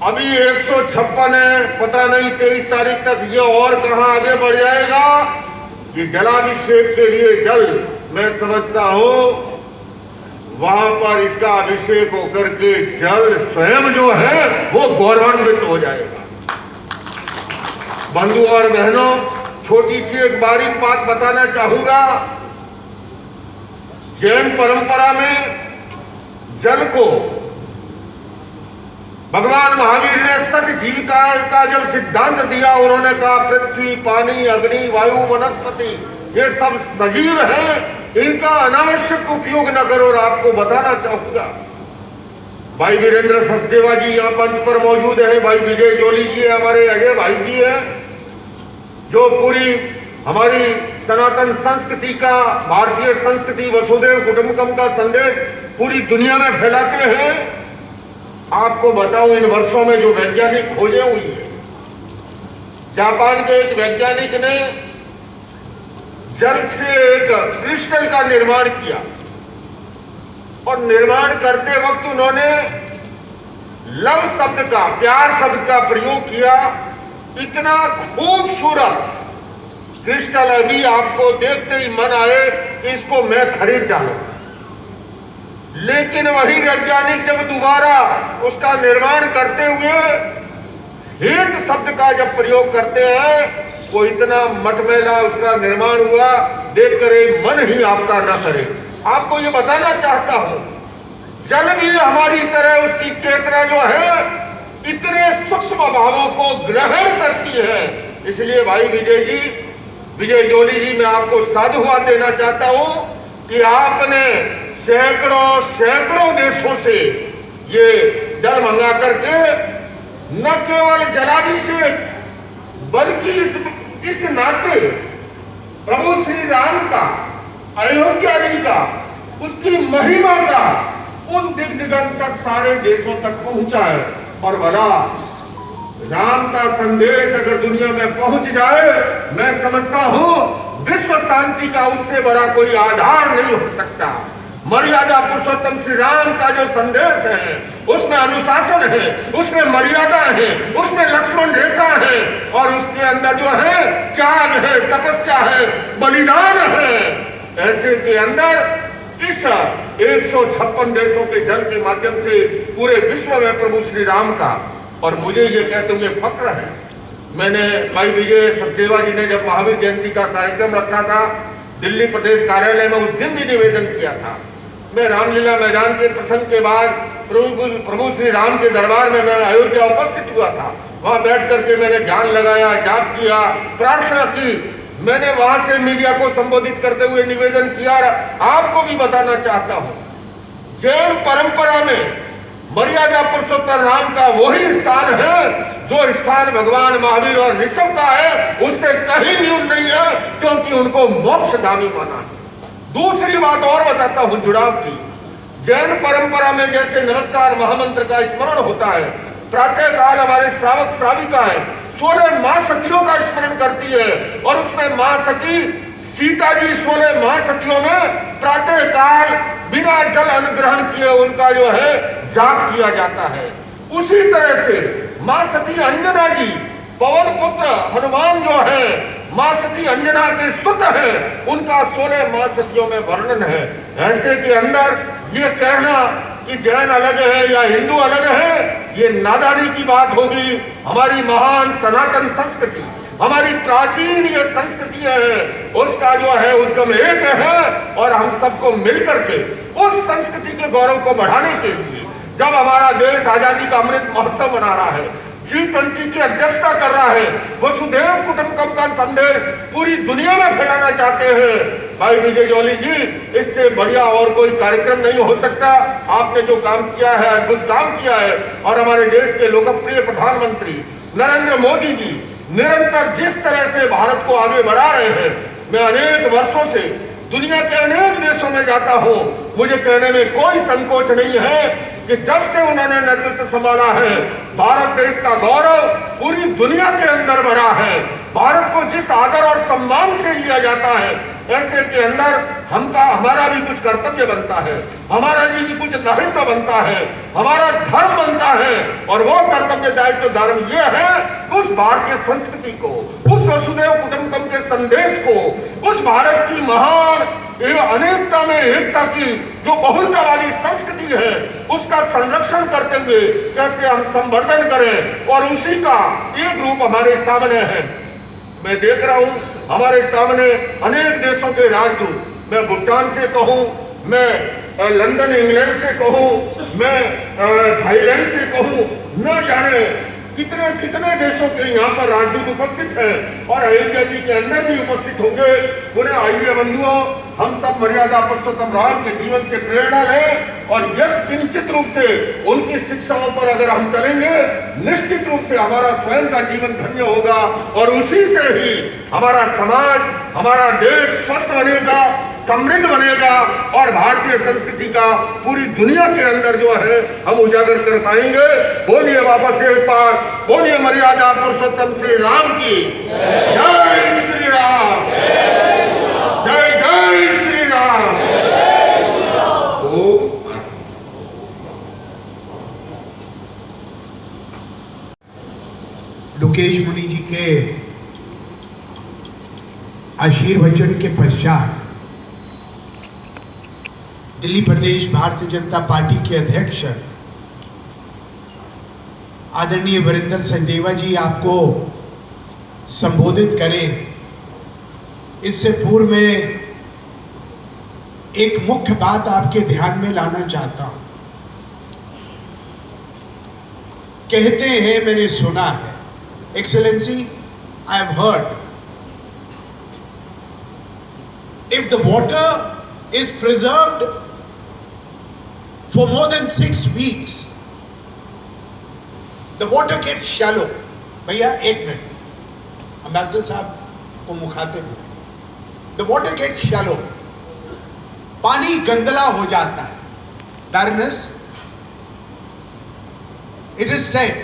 अभी 156 है, पता नहीं 23 तारीख तक ये और कहां आगे बढ़ जाएगा। ये जलाभिषेक के लिए जल मैं समझता हूं वहां पर इसका अभिषेक होकर के जल स्वयं जो है वो गौरवान्वित हो जाएगा। बंधु और बहनों, छोटी सी एक बारीक बात बताना चाहूंगा। जैन परंपरा में जल को भगवान महावीर ने सत जीविका का जब सिद्धांत दिया, उन्होंने कहा पृथ्वी, पानी, अग्नि, वायु, वनस्पति ये सब सजीव हैं, इनका अनावश्यक उपयोग न करो। और आपको बताना चाहूंगा, भाई वीरेंद्र सचदेवा जी यहाँ मंच पर मौजूद हैं, भाई विजय जोली जी हमारे अजय भाई जी हैं, जो पूरी हमारी सनातन संस्कृति का, भारतीय संस्कृति वसुधैव कुटुंबकम का संदेश पूरी दुनिया में फैलाते हैं। आपको बताऊं, इन वर्षों में जो वैज्ञानिक खोजें हुई है, जापान के एक वैज्ञानिक ने जल से एक क्रिस्टल का निर्माण किया और निर्माण करते वक्त उन्होंने लव शब्द का, प्यार शब्द का प्रयोग किया। इतना खूबसूरत क्रिस्टल, अभी आपको देखते ही मन आए कि इसको मैं खरीद डालूं। लेकिन वही वैज्ञानिक जब दोबारा उसका निर्माण करते हुए हीट शब्द का जब प्रयोग करते हैं, वो इतना मटमैला उसका निर्माण हुआ, देखकर एक मन ही आपका न करे। आपको ये बताना चाहता हूं, जल भी हमारी तरह उसकी चेतना जो है इतने सूक्ष्म भावों को ग्रहण करती है। इसलिए भाई विजय जोली जी, मैं आपको साधुवाद देना चाहता हूं कि आपने सैकड़ों देशों से ये जल मंगा करके न केवल जलाभिषेक बल्कि इस नाते प्रभु श्री राम का, अयोध्या जी का, उसकी महिमा का उन दिग्दिगंत तक, सारे देशों तक पहुंचा है। और भला राम का संदेश अगर दुनिया में पहुंच जाए, मैं समझता हूं विश्व शांति का उससे बड़ा कोई आधार नहीं हो सकता। मर्यादा पुरुषोत्तम श्री राम का जो संदेश है, उसमें अनुशासन है, उसमें मर्यादा है, उसमें लक्ष्मण रेखा है, और उसके अंदर जो है त्याग है, तपस्या है, बलिदान है। ऐसे के अंदर इस 156 देशों के जल के माध्यम से पूरे विश्व में प्रभु श्री राम का, और मुझे ये कहते हुए फक्र है, मैंने भाई विजय सचदेवा जी ने जब महावीर जयंती का कार्यक्रम रखा था दिल्ली प्रदेश कार्यालय में, उस दिन भी निवेदन किया था। मैं रामलीला मैदान के प्रसंग के बाद प्रभु श्री राम के दरबार में मैं अयोध्या उपस्थित हुआ था। वहां बैठ करके मैंने ध्यान लगाया, जाप किया, प्रार्थना की। मैंने वहां से मीडिया को संबोधित करते हुए निवेदन किया। आपको भी बताना चाहता हूं, जैन परंपरा में मर्यादा पुरुषोत्तम राम का वही स्थान है जो स्थान भगवान महावीर और ऋषभ का है, उससे कहीं न्यून नहीं है, क्योंकि उनको मोक्षगामी माना है। दूसरी बात और बताता हूं जुड़ाव की, जैन परंपरा में जैसे नमस्कार महामंत्र का स्मरण होता है, प्रातः काल हमारे श्रावक श्राविकाएं 16 मां सतियों का स्मरण करती है, और उसमें मां सती सीता जी 16 मां सतियों में प्रातः काल बिना जल अनुग्रहण किए उनका जो है जाप किया जाता है। उसी तरह से मां सती अंजना जी, पवन पुत्र हनुमान जो है मां सती अंजना के सुत है, उनका 16 मां सतियों में वर्णन है। ऐसे के अंदर ये कहना कि जैन अलग है या हिंदू अलग है, ये नादानी की बात होगी। हमारी महान सनातन संस्कृति, हमारी प्राचीन ये संस्कृति है, उसका जो है उद्गम एक है, और हम सबको मिलकर के उस संस्कृति के गौरव को बढ़ाने के लिए जब हमारा देश आजादी का अमृत महोत्सव मना रहा है, G20 की अध्यक्षता कर रहा है, वसुधैव कुटुंबकम का संदेश पूरी दुनिया में फैलाना चाहते हैं, भाई विजय जोली जी, इससे बढ़िया और कोई कार्यक्रम नहीं हो सकता। आपने जो काम किया है, अद्भुत काम किया है, और हमारे देश के लोकप्रिय प्रधानमंत्री नरेंद्र मोदी जी निरंतर जिस तरह से भारत को आगे बढ़ा रहे हैं, मैं अनेक वर्षों से दुनिया के अनेक देशों में जाता हूं, मुझे कहने में कोई संकोच नहीं है कि जब से उन्होंने नेतृत्व संभाला है, भारत देश का गौरव पूरी दुनिया के अंदर बढ़ा है। भारत को जिस आदर और सम्मान से लिया जाता है, ऐसे के अंदर हमारा भी कुछ कर्तव्य बनता है, हमारा भी कुछ दायित्व बनता है, हमारा धर्म बनता है, और वो कर्तव्य दायित्व धर्म ये है, उस भारतीय संस्कृति को, उस वसुधैव कुटुंबकम के संदेश को, उस भारत की महान अनेकता में एकता की जो बहुलता वाली संस्कृति है, उसका संरक्षण करते हुए कैसे हम संवर्धन करें, और उसी का एक रूप हमारे सामने है। मैं देख रहा हूँ हमारे सामने अनेक देशों के राजदूत, मैं भूटान से कहूँ, मैं लंदन इंग्लैंड से कहूँ, मैं थाईलैंड से कहूँ, न जाने कितने कितने देशों के यहाँ पर राजदूत उपस्थित हैं और अयोध्या जी के अंदर भी उपस्थित होंगे। उन्हें आइए बंधुओं, हम सब मर्यादा पुरुषोत्तम राम के जीवन से प्रेरणा लें और यथाचित रूप से उनकी शिक्षाओं पर अगर हम चलेंगे, निश्चित रूप से हमारा स्वयं का जीवन धन्य होगा और उसी से ही हमारा समाज, हमारा देश स्वस्थ बनेगा, समृद्ध बनेगा और भारतीय संस्कृति का पूरी दुनिया के अंदर जो है हम उजागर कर पाएंगे। बोलिए वापस एक बार, बोलिए मर्यादा पुरुषोत्तम श्री राम की जय श्री राम, जय जय श्री राम। लोकेश मुनि जी के आशीर्वचन के पश्चात दिल्ली प्रदेश भारतीय जनता पार्टी के अध्यक्ष आदरणीय वीरेंद्र सचदेवा जी आपको संबोधित करें, इससे पूर्व में एक मुख्य बात आपके ध्यान में लाना चाहता हूं। कहते हैं, मैंने सुना है, excellency, I have heard, if the water is preserved for more than 6 weeks, the water gets shallow. भैया एक मिनट, अम्बेसडर साहब को मुखातिब हूं। The water gets shallow, पानी गंदला हो जाता है। Baroness, it is said,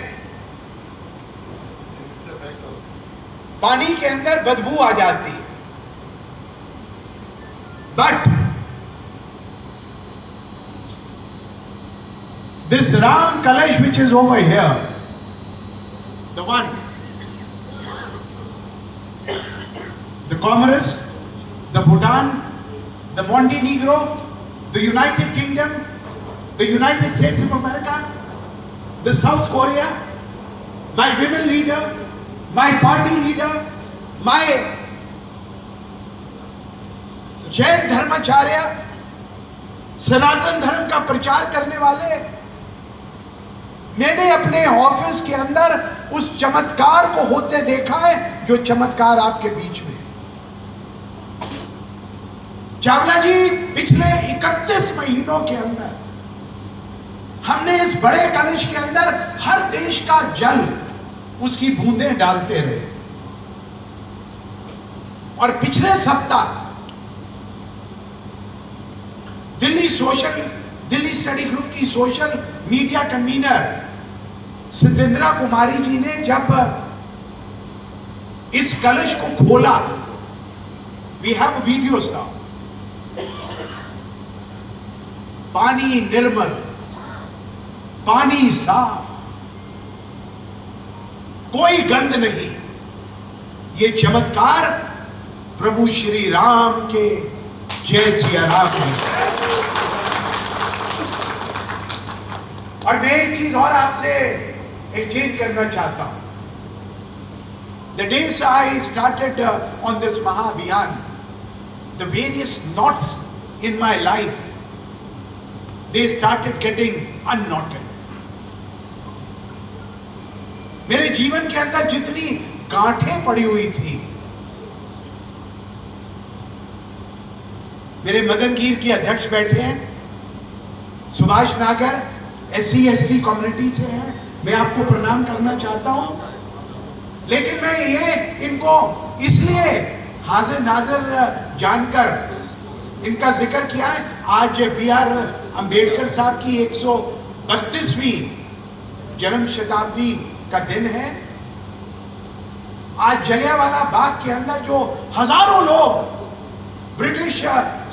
पानी के अंदर बदबू आ जाती है। But this Ram Kalash which is over here, the one, the Comoros, the Bhutan, the Montenegro, the United Kingdom, the United States of America, the South Korea, my women leader, my party leader, my Jain धर्माचार्य, सनातन धर्म का प्रचार करने वाले, मैंने अपने office के अंदर उस चमत्कार को होते देखा है जो चमत्कार आपके बीच में। चावला जी, पिछले 31 महीनों के अंदर हमने इस बड़े कलश के अंदर हर देश का जल, उसकी बूंदें डालते रहे और पिछले सप्ताह दिल्ली स्टडी ग्रुप की social media convener Satyendra Kumari ji ने जब इस कलश को खोला, वी हैव वीडियोस नाउ, पानी निर्मल, पानी साफ, कोई गंध नहीं। ये चमत्कार प्रभु श्री राम के जय सिया राम ने। और मैं एक चीज और आपसे एक्सचेंज करना चाहता हूं। The days I started on this Mahabhiyan, the various knots in my life, they started getting unknotted. मेरे जीवन के अंदर जितनी गांठें पड़ी हुई थी, मेरे मदनगीर के अध्यक्ष बैठे हैं, सुभाष नागर SC/ST कम्युनिटी से हैं, मैं आपको प्रणाम करना चाहता हूं। लेकिन मैं ये इनको इसलिए हाजिर नाजर जानकर इनका जिक्र किया है, आज BR अंबेडकर साहब की 132वीं जन्म शताब्दी का दिन है। आज जलियांवाला बाग के अंदर जो हजारों लोग ब्रिटिश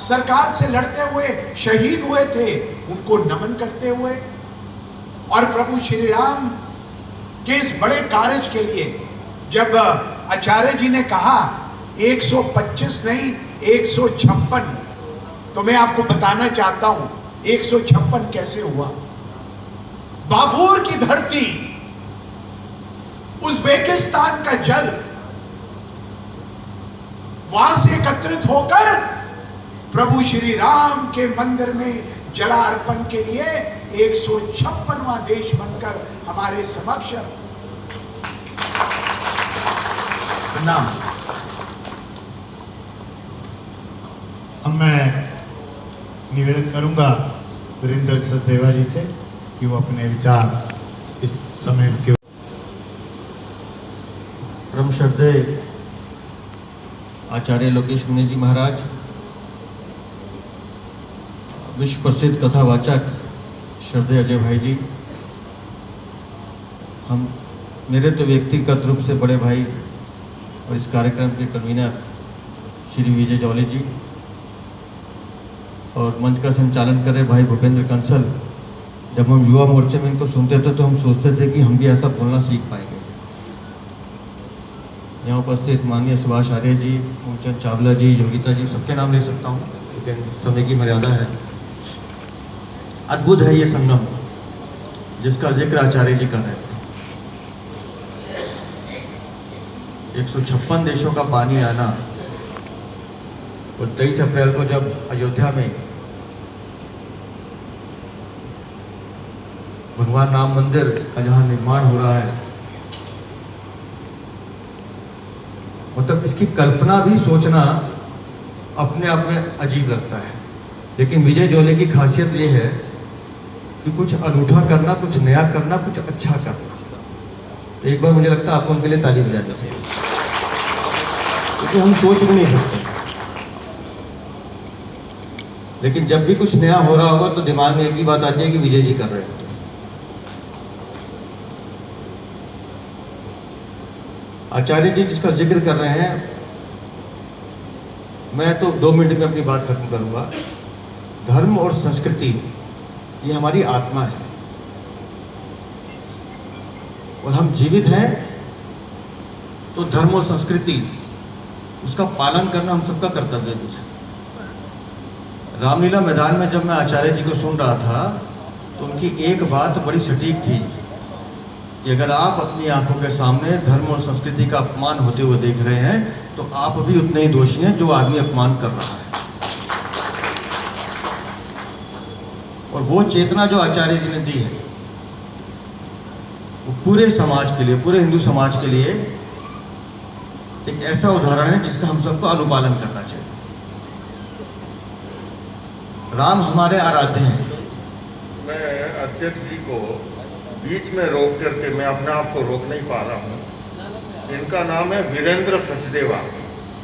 सरकार से लड़ते हुए शहीद हुए थे, उनको नमन करते हुए और प्रभु श्री राम के इस बड़े कार्य के लिए जब आचार्य जी ने कहा 125 नहीं 156, तो मैं आपको बताना चाहता हूं 156 कैसे हुआ। बाबूर की धरती, उज़्बेकिस्तान का जल, वहां से एकत्रित होकर प्रभु श्री राम के मंदिर में जलार्पण के लिए 156वां देश बनकर हमारे समक्ष नाम। अब मैं निवेदन करूंगा वीरेंद्र सचदेवा जी से कि वो अपने विचार इस समय के परम श्रद्धेय आचार्य लोकेश मुनि जी महाराज, विश्व प्रसिद्ध कथावाचक श्रद्धेय अजय भाई जी, हम मेरे तो व्यक्तिगत रूप से बड़े भाई और इस कार्यक्रम के कन्वीनर श्री विजय जौली जी, और मंच का संचालन कर रहे भाई भूपेंद्र कंसल। जब हम युवा मोर्चे में इनको सुनते थे तो हम सोचते थे कि हम भी ऐसा बोलना सीख पाएंगे। यहाँ उपस्थित माननीय सुभाष आर्य जी, मूलचंद चावला जी, योगिता जी, सबके नाम ले सकता हूँ लेकिन समय की मर्यादा है। अद्भुत है ये संगम जिसका जिक्र आचार्य जी कर रहे थे। 156 देशों का पानी आना, और 23 अप्रैल को जब अयोध्या में भगवान राम मंदिर का जहाँ निर्माण हो रहा है, मतलब इसकी कल्पना भी सोचना अपने आप में अजीब लगता है। लेकिन विजय जौले की खासियत ये है कि कुछ अनूठा करना, कुछ नया करना, कुछ अच्छा करना। तो एक बार मुझे लगता है आपको उनके लिए ताली बजानी चाहिए, क्योंकि हम सोच भी नहीं सकते। लेकिन जब भी कुछ नया हो रहा होगा तो दिमाग में एक ही बात आती है कि विजय जी कर रहे हैं। आचार्य जी जिसका जिक्र कर रहे हैं, मैं तो 2 मिनट में अपनी बात खत्म करूंगा। धर्म और संस्कृति ये हमारी आत्मा है, और हम जीवित हैं तो धर्म और संस्कृति उसका पालन करना हम सबका कर्तव्य भी है। रामलीला मैदान में जब मैं आचार्य जी को सुन रहा था तो उनकी एक बात बड़ी सटीक थी कि अगर आप अपनी आंखों के सामने धर्म और संस्कृति का अपमान होते हुए देख रहे हैं तो आप भी उतने ही दोषी हैं जो आदमी अपमान कर रहा है। और वो चेतना जो आचार्य जी ने दी है वो पूरे समाज के लिए, पूरे हिंदू समाज के लिए एक ऐसा उदाहरण है जिसका हम सबको अनुपालन करना चाहिए। राम हमारे आराध्य हैं। मैं अध्यक्ष जी को बीच में रोक करके मैं अपने आप को रोक नहीं पा रहा हूँ। इनका नाम है वीरेंद्र सचदेवा।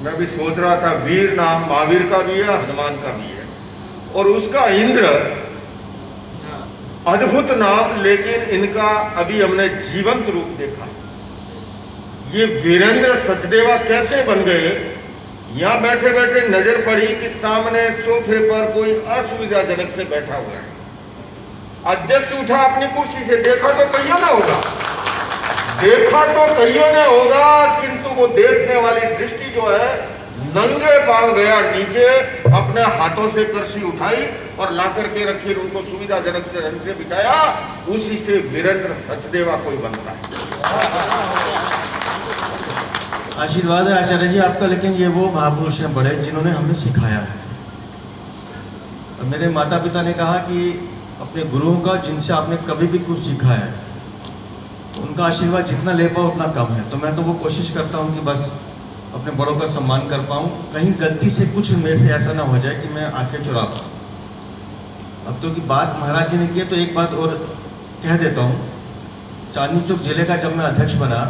मैं भी सोच रहा था वीर नाम महावीर का भी है, हनुमान का भी है, और उसका इंद्र, अद्भुत नाम। लेकिन इनका अभी हमने जीवंत रूप देखा। ये वीरेंद्र सचदेवा कैसे बन गए? यहाँ बैठे बैठे नजर पड़ी कि सामने सोफे पर कोई असुविधाजनक से बैठा हुआ है। अध्यक्ष उठा अपनी कुर्सी से, देखा तो कईयों ने होगा, किंतु वो देखने वाली दृष्टि जो है नंगे पांव गया नीचे, अपने हाथों से कुर्सी उठाई और ला करके रखी, उनको सुविधाजनक से ढंग से बिठाया। उसी से वीरेंद्र सचदेवा कोई बनता है। आशीर्वाद है आचार्य जी आपका, लेकिन ये वो महापुरुष हैं बड़े जिन्होंने हमें सिखाया है। और मेरे माता पिता ने कहा कि अपने गुरुओं का जिनसे आपने कभी भी कुछ सीखा है उनका आशीर्वाद जितना ले पाओ उतना कम है। तो मैं तो वो कोशिश करता हूँ कि बस अपने बड़ों का सम्मान कर पाऊँ, कहीं गलती से कुछ मेरे से ऐसा ना हो जाए कि मैं आंखें चुरा पाऊँ। अब क्योंकि बात महाराज जी ने की है तो एक बात और कह देता हूँ। चांदनी चौक जिले का जब मैं अध्यक्ष बना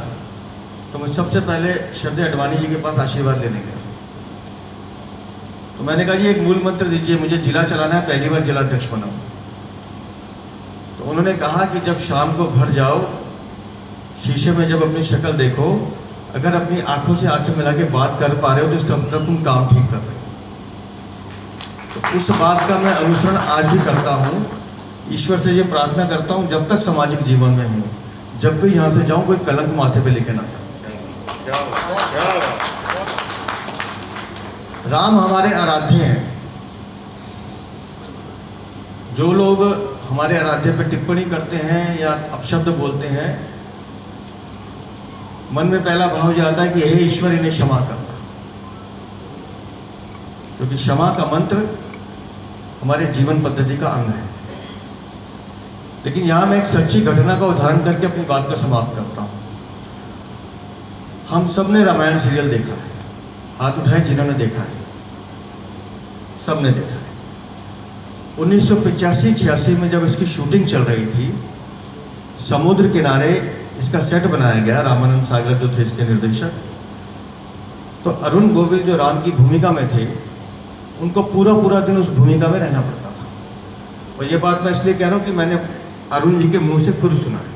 तो मैं सबसे पहले श्रद्धेय अडवाणी जी के पास आशीर्वाद लेने गया। तो मैंने कहा जी एक मूल मंत्र दीजिए, मुझे जिला चलाना है, पहली बार जिला अध्यक्ष बना हूँ। तो उन्होंने कहा कि जब शाम को घर जाओ, शीशे में जब अपनी शक्ल देखो, अगर अपनी आंखों से आंखें मिला के बात कर पा रहे हो तो इसका मतलब तुम काम ठीक कर रहे हो। तो उस बात का मैं अनुसरण आज भी करता हूँ। ईश्वर से ये प्रार्थना करता हूँ जब तक सामाजिक जीवन में हूँ, जब कोई यहाँ से जाऊँ कोई कलंक माथे पे लेके ना। राम हमारे आराध्य हैं। जो लोग हमारे आराध्य पे टिप्पणी करते हैं या अपशब्द बोलते हैं, मन में पहला भाव यह आता है कि हे ईश्वर इन्हें क्षमा करना। क्योंकि क्षमा का मंत्र हमारे जीवन पद्धति का अंग है। लेकिन यहाँ मैं एक सच्ची घटना का उदाहरण करके अपनी बात को समाप्त करता हूँ। हम सब ने रामायण सीरियल देखा है, हाथ उठाए जिन्होंने देखा है, सब ने देखा है। 1985-86 में जब इसकी शूटिंग चल रही थी, समुद्र किनारे इसका सेट बनाया गया, रामानंद सागर जो थे इसके निर्देशक, तो अरुण गोविल जो राम की भूमिका में थे, उनको पूरा दिन उस भूमिका में रहना पड़ता था। और ये बात मैं इसलिए कह रहा हूँ कि मैंने अरुण जी के मुंह से खुद सुना है,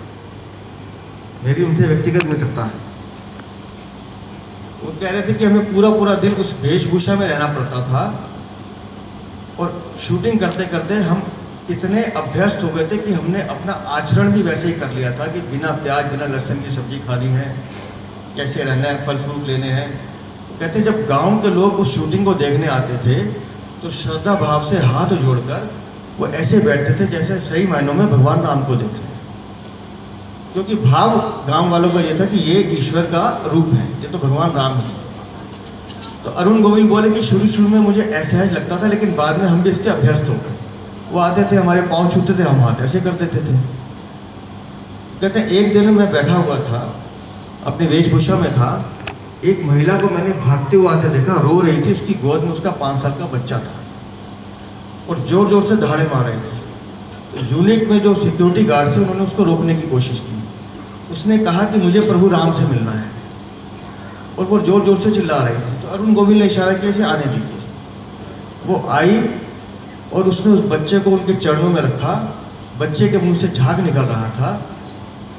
मेरी उनसे व्यक्तिगत मित्रता है। वो कह रहे थे कि हमें पूरा दिन उस वेशभूषा में रहना पड़ता था और शूटिंग करते करते हम इतने अभ्यस्त हो गए थे कि हमने अपना आचरण भी वैसे ही कर लिया था कि बिना प्याज बिना लहसुन की सब्जी खानी है, कैसे रहना है, फल फ्रूट लेने हैं। कहते जब गांव के लोग उस शूटिंग को देखने आते थे तो श्रद्धा भाव से हाथ जोड़कर वो ऐसे बैठते थे जैसे सही मायनों में भगवान राम को देख रहे हैं, क्योंकि भाव गांव वालों का ये था कि ये ईश्वर का रूप है, ये तो भगवान राम है। तो अरुण गोविल बोले कि शुरू में मुझे ऐसा ही लगता था, लेकिन बाद में हम भी इसके अभ्यस्त हो गए। वो आते थे, हमारे पाँव छूते थे, हम हाथ ऐसे कर देते थे। कहते हैं एक दिन मैं बैठा हुआ था, अपनी वेशभूषा में था, एक महिला को मैंने भागते हुए आते देखा, रो रही थी, उसकी गोद में उसका 5 साल का बच्चा था और जोर जोर से दहाड़े मार रहे थे। तो यूनिट में जो सिक्योरिटी गार्ड थे उन्होंने उसको रोकने की कोशिश की। उसने कहा कि मुझे प्रभु राम से मिलना है, और वो जोर जोर से चिल्ला रही थी। तो अरुण गोविल ने इशारा किया इसे आने दीजिए। वो आई और उसने उस बच्चे को उनके चरणों में रखा। बच्चे के मुंह से झाग निकल रहा था,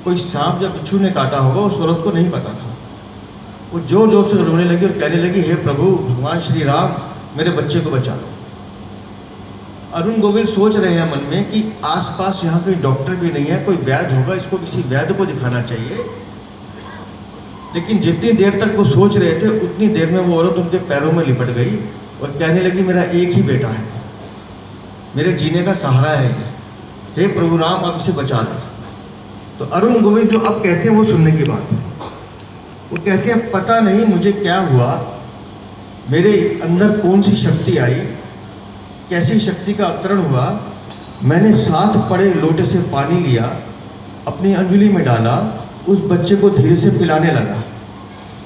कोई सांप या बिच्छू ने काटा होगा, उस औरत को नहीं पता था। वो जोर जोर से रोने लगी और कहने लगी, हे प्रभु भगवान श्री राम, मेरे बच्चे को बचा लो। अरुण गोविल सोच रहे हैं मन में कि आसपास यहाँ कोई डॉक्टर भी नहीं है, कोई वैद्य होगा, इसको किसी वैद्य को दिखाना चाहिए। लेकिन जितनी देर तक वो सोच रहे थे उतनी देर में वो औरत उनके पैरों में लिपट गई और कहने लगी, मेरा एक ही बेटा है, मेरे जीने का सहारा है ये, हे प्रभु राम आप इसे बचा लें। तो अरुण गोविल जो अब कहते हैं वो सुनने की बात है। वो कहते हैं पता नहीं मुझे क्या हुआ, मेरे अंदर कौन सी शक्ति आई, कैसी शक्ति का अवतरण हुआ। मैंने साथ पड़े लोटे से पानी लिया, अपनी अंजलि में डाला, उस बच्चे को धीरे से पिलाने लगा।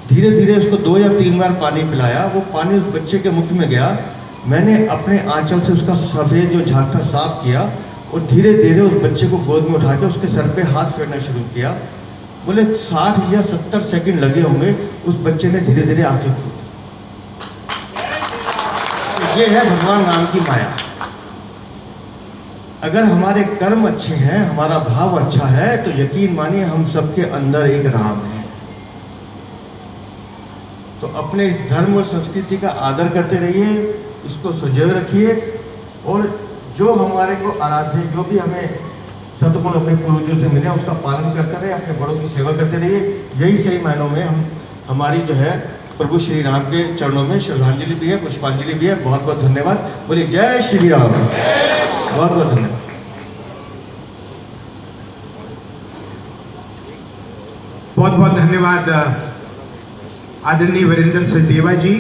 धीरे धीरे उसको 2 या 3 बार पानी पिलाया। वो पानी उस बच्चे के मुख में गया। मैंने अपने आंचल से उसका सफ़ेद जो झाग था साफ किया और धीरे धीरे उस बच्चे को गोद में उठा के उसके सर पे हाथ फेरना शुरू किया। बोले 60 या 70 सेकंड लगे होंगे, उस बच्चे ने धीरे धीरे आंखें खोली। ये है भगवान राम की माया। अगर हमारे कर्म अच्छे हैं, हमारा भाव अच्छा है, तो यकीन मानिए हम सबके अंदर एक राम है। तो अपने इस धर्म और संस्कृति का आदर करते रहिए, इसको सजग रखिए और जो हमारे को आराध्य, जो भी हमें सद्गुण अपने पूर्वजों से मिले उसका पालन करते रहे, अपने बड़ों की सेवा करते रहिए। यही सही मायनों में हम हमारी जो है प्रभु श्री राम के चरणों में श्रद्धांजलि भी है, पुष्पांजलि भी है। बहुत बहुत धन्यवाद। बोलिए जय श्री राम। बहुत बहुत धन्यवाद। बहुत बहुत धन्यवाद आदरणीय वीरेंद्र सचदेवा जी।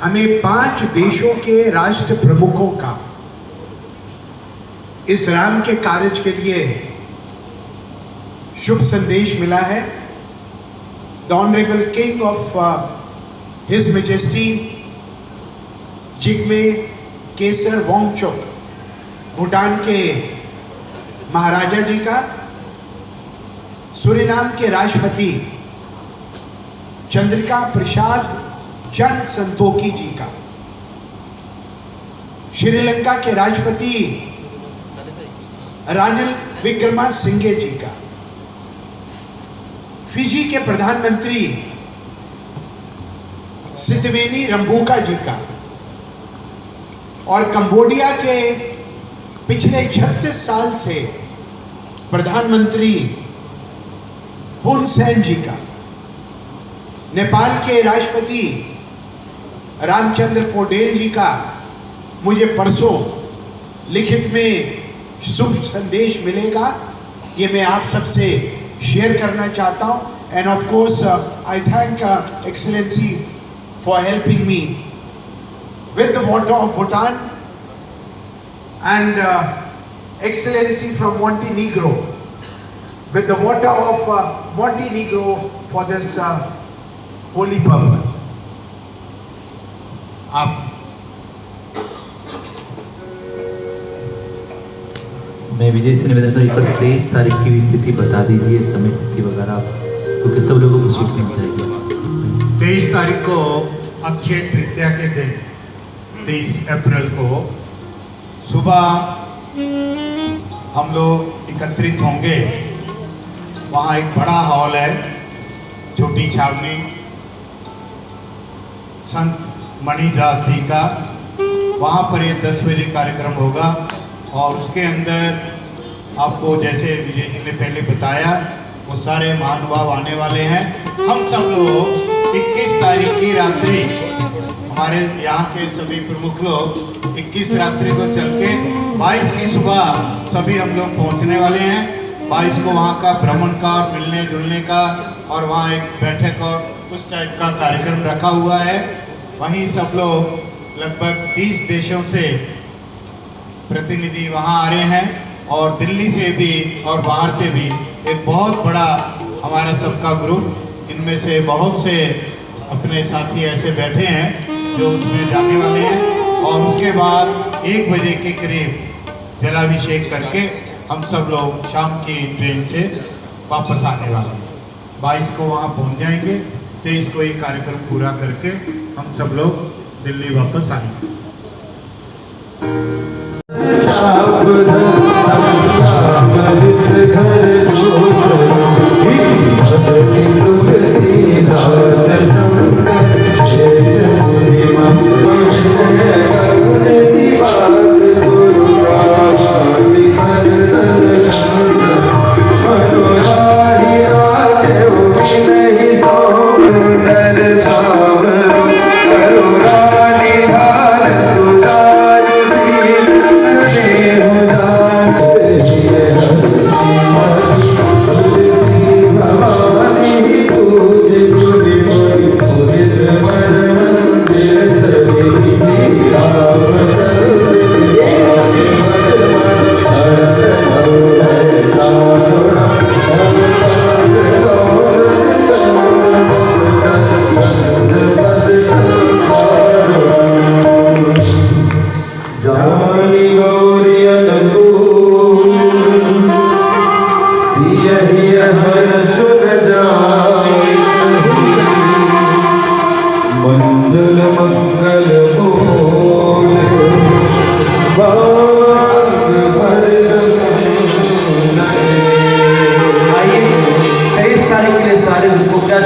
हमें 5 देशों के राष्ट्र प्रमुखों का इस राम के कार्य के लिए शुभ संदेश मिला है। The honourable king of his majesty Jigme Khesar Wangchuk Bhutan के महाराजा जी का, सूरीनाम के राष्ट्रपति चंद्रिका प्रसाद जन संतोखी जी का, श्रीलंका के राष्ट्रपति रानिल विक्रमासिंघे जी का, फिजी के प्रधानमंत्री सितवेनी रंबुका जी का और कंबोडिया के पिछले 36 साल से प्रधानमंत्री हुन सेन जी का, नेपाल के राष्ट्रपति रामचंद्र पौडेल जी का मुझे परसों लिखित में शुभ संदेश मिलेगा। ये मैं आप सबसे शेयर करना चाहता हूँ। End of course I thank excellency for helping me with the water of Bhutan and Excellency from Montenegro with the water of Montenegro for this holy purpose. आप मैं विजय से निवेदन करूँ, एक बार 23 तारीख की भी स्थिति बता दीजिए, समय स्थिति वगैरह, क्योंकि सब लोगों को सूचना मिल जाएगी। 23 तारीख को अक्षय तृतीया के दिन 23 अप्रैल को सुबह हम लोग एकत्रित होंगे। वहाँ एक बड़ा हॉल है, छोटी छावनी, संत मणिदास जी का। वहाँ पर ये 10 बजे कार्यक्रम होगा और उसके अंदर आपको जैसे विजय जी ने पहले बताया वो सारे महानुभाव आने वाले हैं। हम सब लोग 21 तारीख की रात्रि, हमारे यहाँ के सभी प्रमुख लोग 21 रात्रि को चल के 22 की सुबह सभी हम लोग पहुँचने वाले हैं। 22 को वहाँ का भ्रमण का और मिलने जुलने का और वहाँ एक बैठक और उस टाइप का कार्यक्रम रखा हुआ है। वहीं सब लोग लगभग 30 देशों से प्रतिनिधि वहाँ आ रहे हैं और दिल्ली से भी और बाहर से भी एक बहुत बड़ा हमारा सबका ग्रुप, इनमें से बहुत से अपने साथी ऐसे बैठे हैं जो उसमें जाने वाले हैं। और उसके बाद 1 बजे के करीब जलाभिषेक करके हम सब लोग शाम की ट्रेन से वापस आने वाले हैं। 22 को वहाँ पहुँच जाएंगे, 23 को ये कार्यक्रम पूरा करके हम सब लोग दिल्ली वापस आएंगे।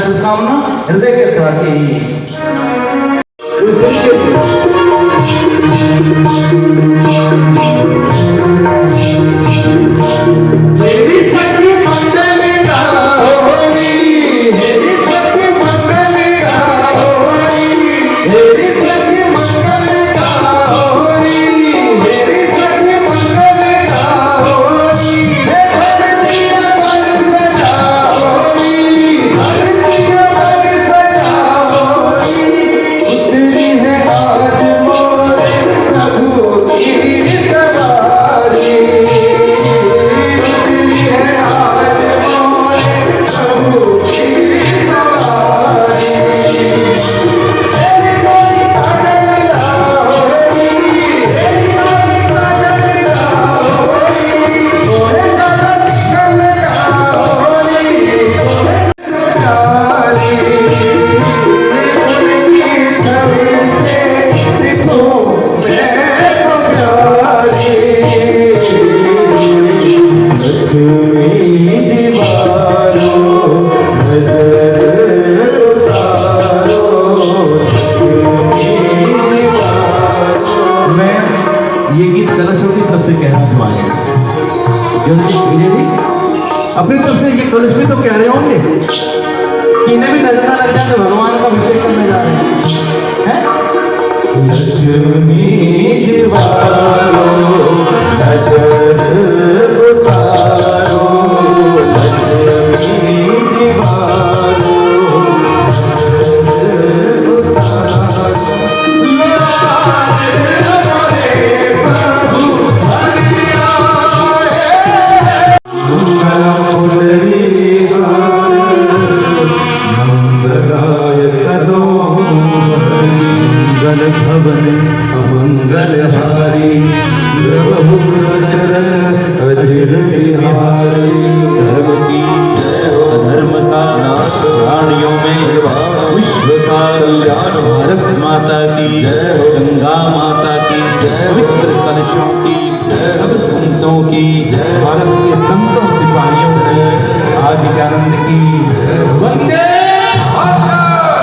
शुभकामना हृदय के साथ ही मंगल भवन अमंगल हारी प्रभु चरण अधीर बिहारी धर्म की अधर्म का नाश प्राणियों में विश्व का कल्याण भारत माता की गंगा माता की पवित्र कलशों की सब संतों की भारत के संतों सिपाहियों की आदित्यानंद की वंदे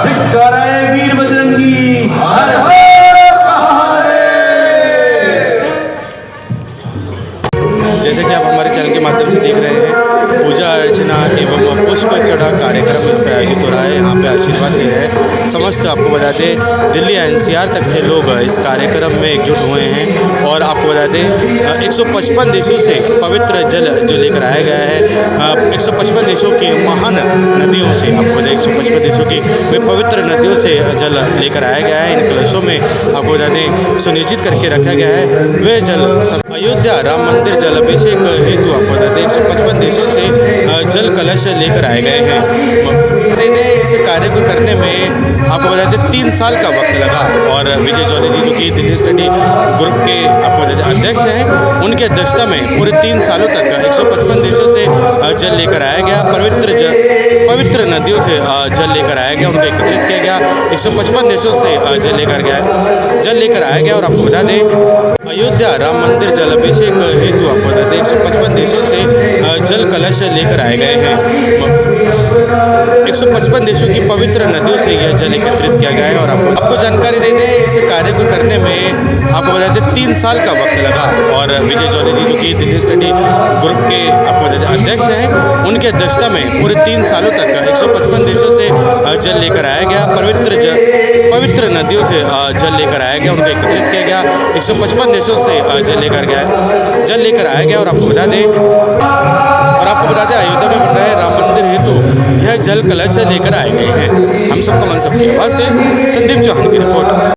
जयकाराय वीर बजरंगी हर हर जैसे कि आप हमारे चैनल के माध्यम से देख रहे हैं, पूजा अर्चना एवं पुष्प चढ़ा कार्यक्रम यहाँ पे आयोजित हो रहा है। यहाँ पे आशीर्वाद ले रहे हैं समस्त। आपको बता दें दिल्ली NCR तक से लोग इस कार्यक्रम में एकजुट हुए हैं और आपको बता दें 155 देशों से पवित्र जल जो लेकर आया गया है, 155 देशों की महान नदियों से, आपको बता दें 155 देशों की वे पवित्र नदियों से जल लेकर आया गया है। इन कलशों में आपको बता दें सुनिश्चित करके रखा गया है वे जल अयोध्या राम मंदिर जल अभिषेक हेतु आपको बता दें 155 देशों से जल कलश लेकर आए गए हैं। इस कार्य को करने में आपको बता दें 3 साल का वक्त लगा और विजय जौहरी जी जो कि दिल्ली स्टडी ग्रुप के आपको बता दें अध्यक्ष हैं, उनकी अध्यक्षता में पूरे 3 सालों तक 155 देशों से जल लेकर आया गया। पवित्र नदियों से जल लेकर आया गया, उनको एकत्रित किया गया। 155 देशों से जल लेकर आया गया और आपको बता दें अयोध्या राम मंदिर जल अभिषेक हेतु आपको बता दें 155 देशों से जल कलश लेकर आए गए हैं। 155 देशों की पवित्र नदियों से यह जल एकत्रित किया गया है और आपको जानकारी दे दें इस कार्य को करने में आपको बता दें 3 साल का वक्त लगा और विजय जौहरी जी जो कि दिल्ली स्टडी ग्रुप के आपको बता दें अध्यक्ष हैं, उनकी अध्यक्षता में पूरे 3 सालों तक 155 देशों से जल लेकर आया गया। पवित्र नदियों से जल लेकर आया गया, उनको एकत्रित किया गया। 155 देशों से जल लेकर आया गया और आपको बता दें अयोध्या में बन रहे राम मंदिर हेतु यह जल कलश लेकर आए गए हैं। हम सबका मन सबकी आवाज़ से संदीप चौहान की रिपोर्ट।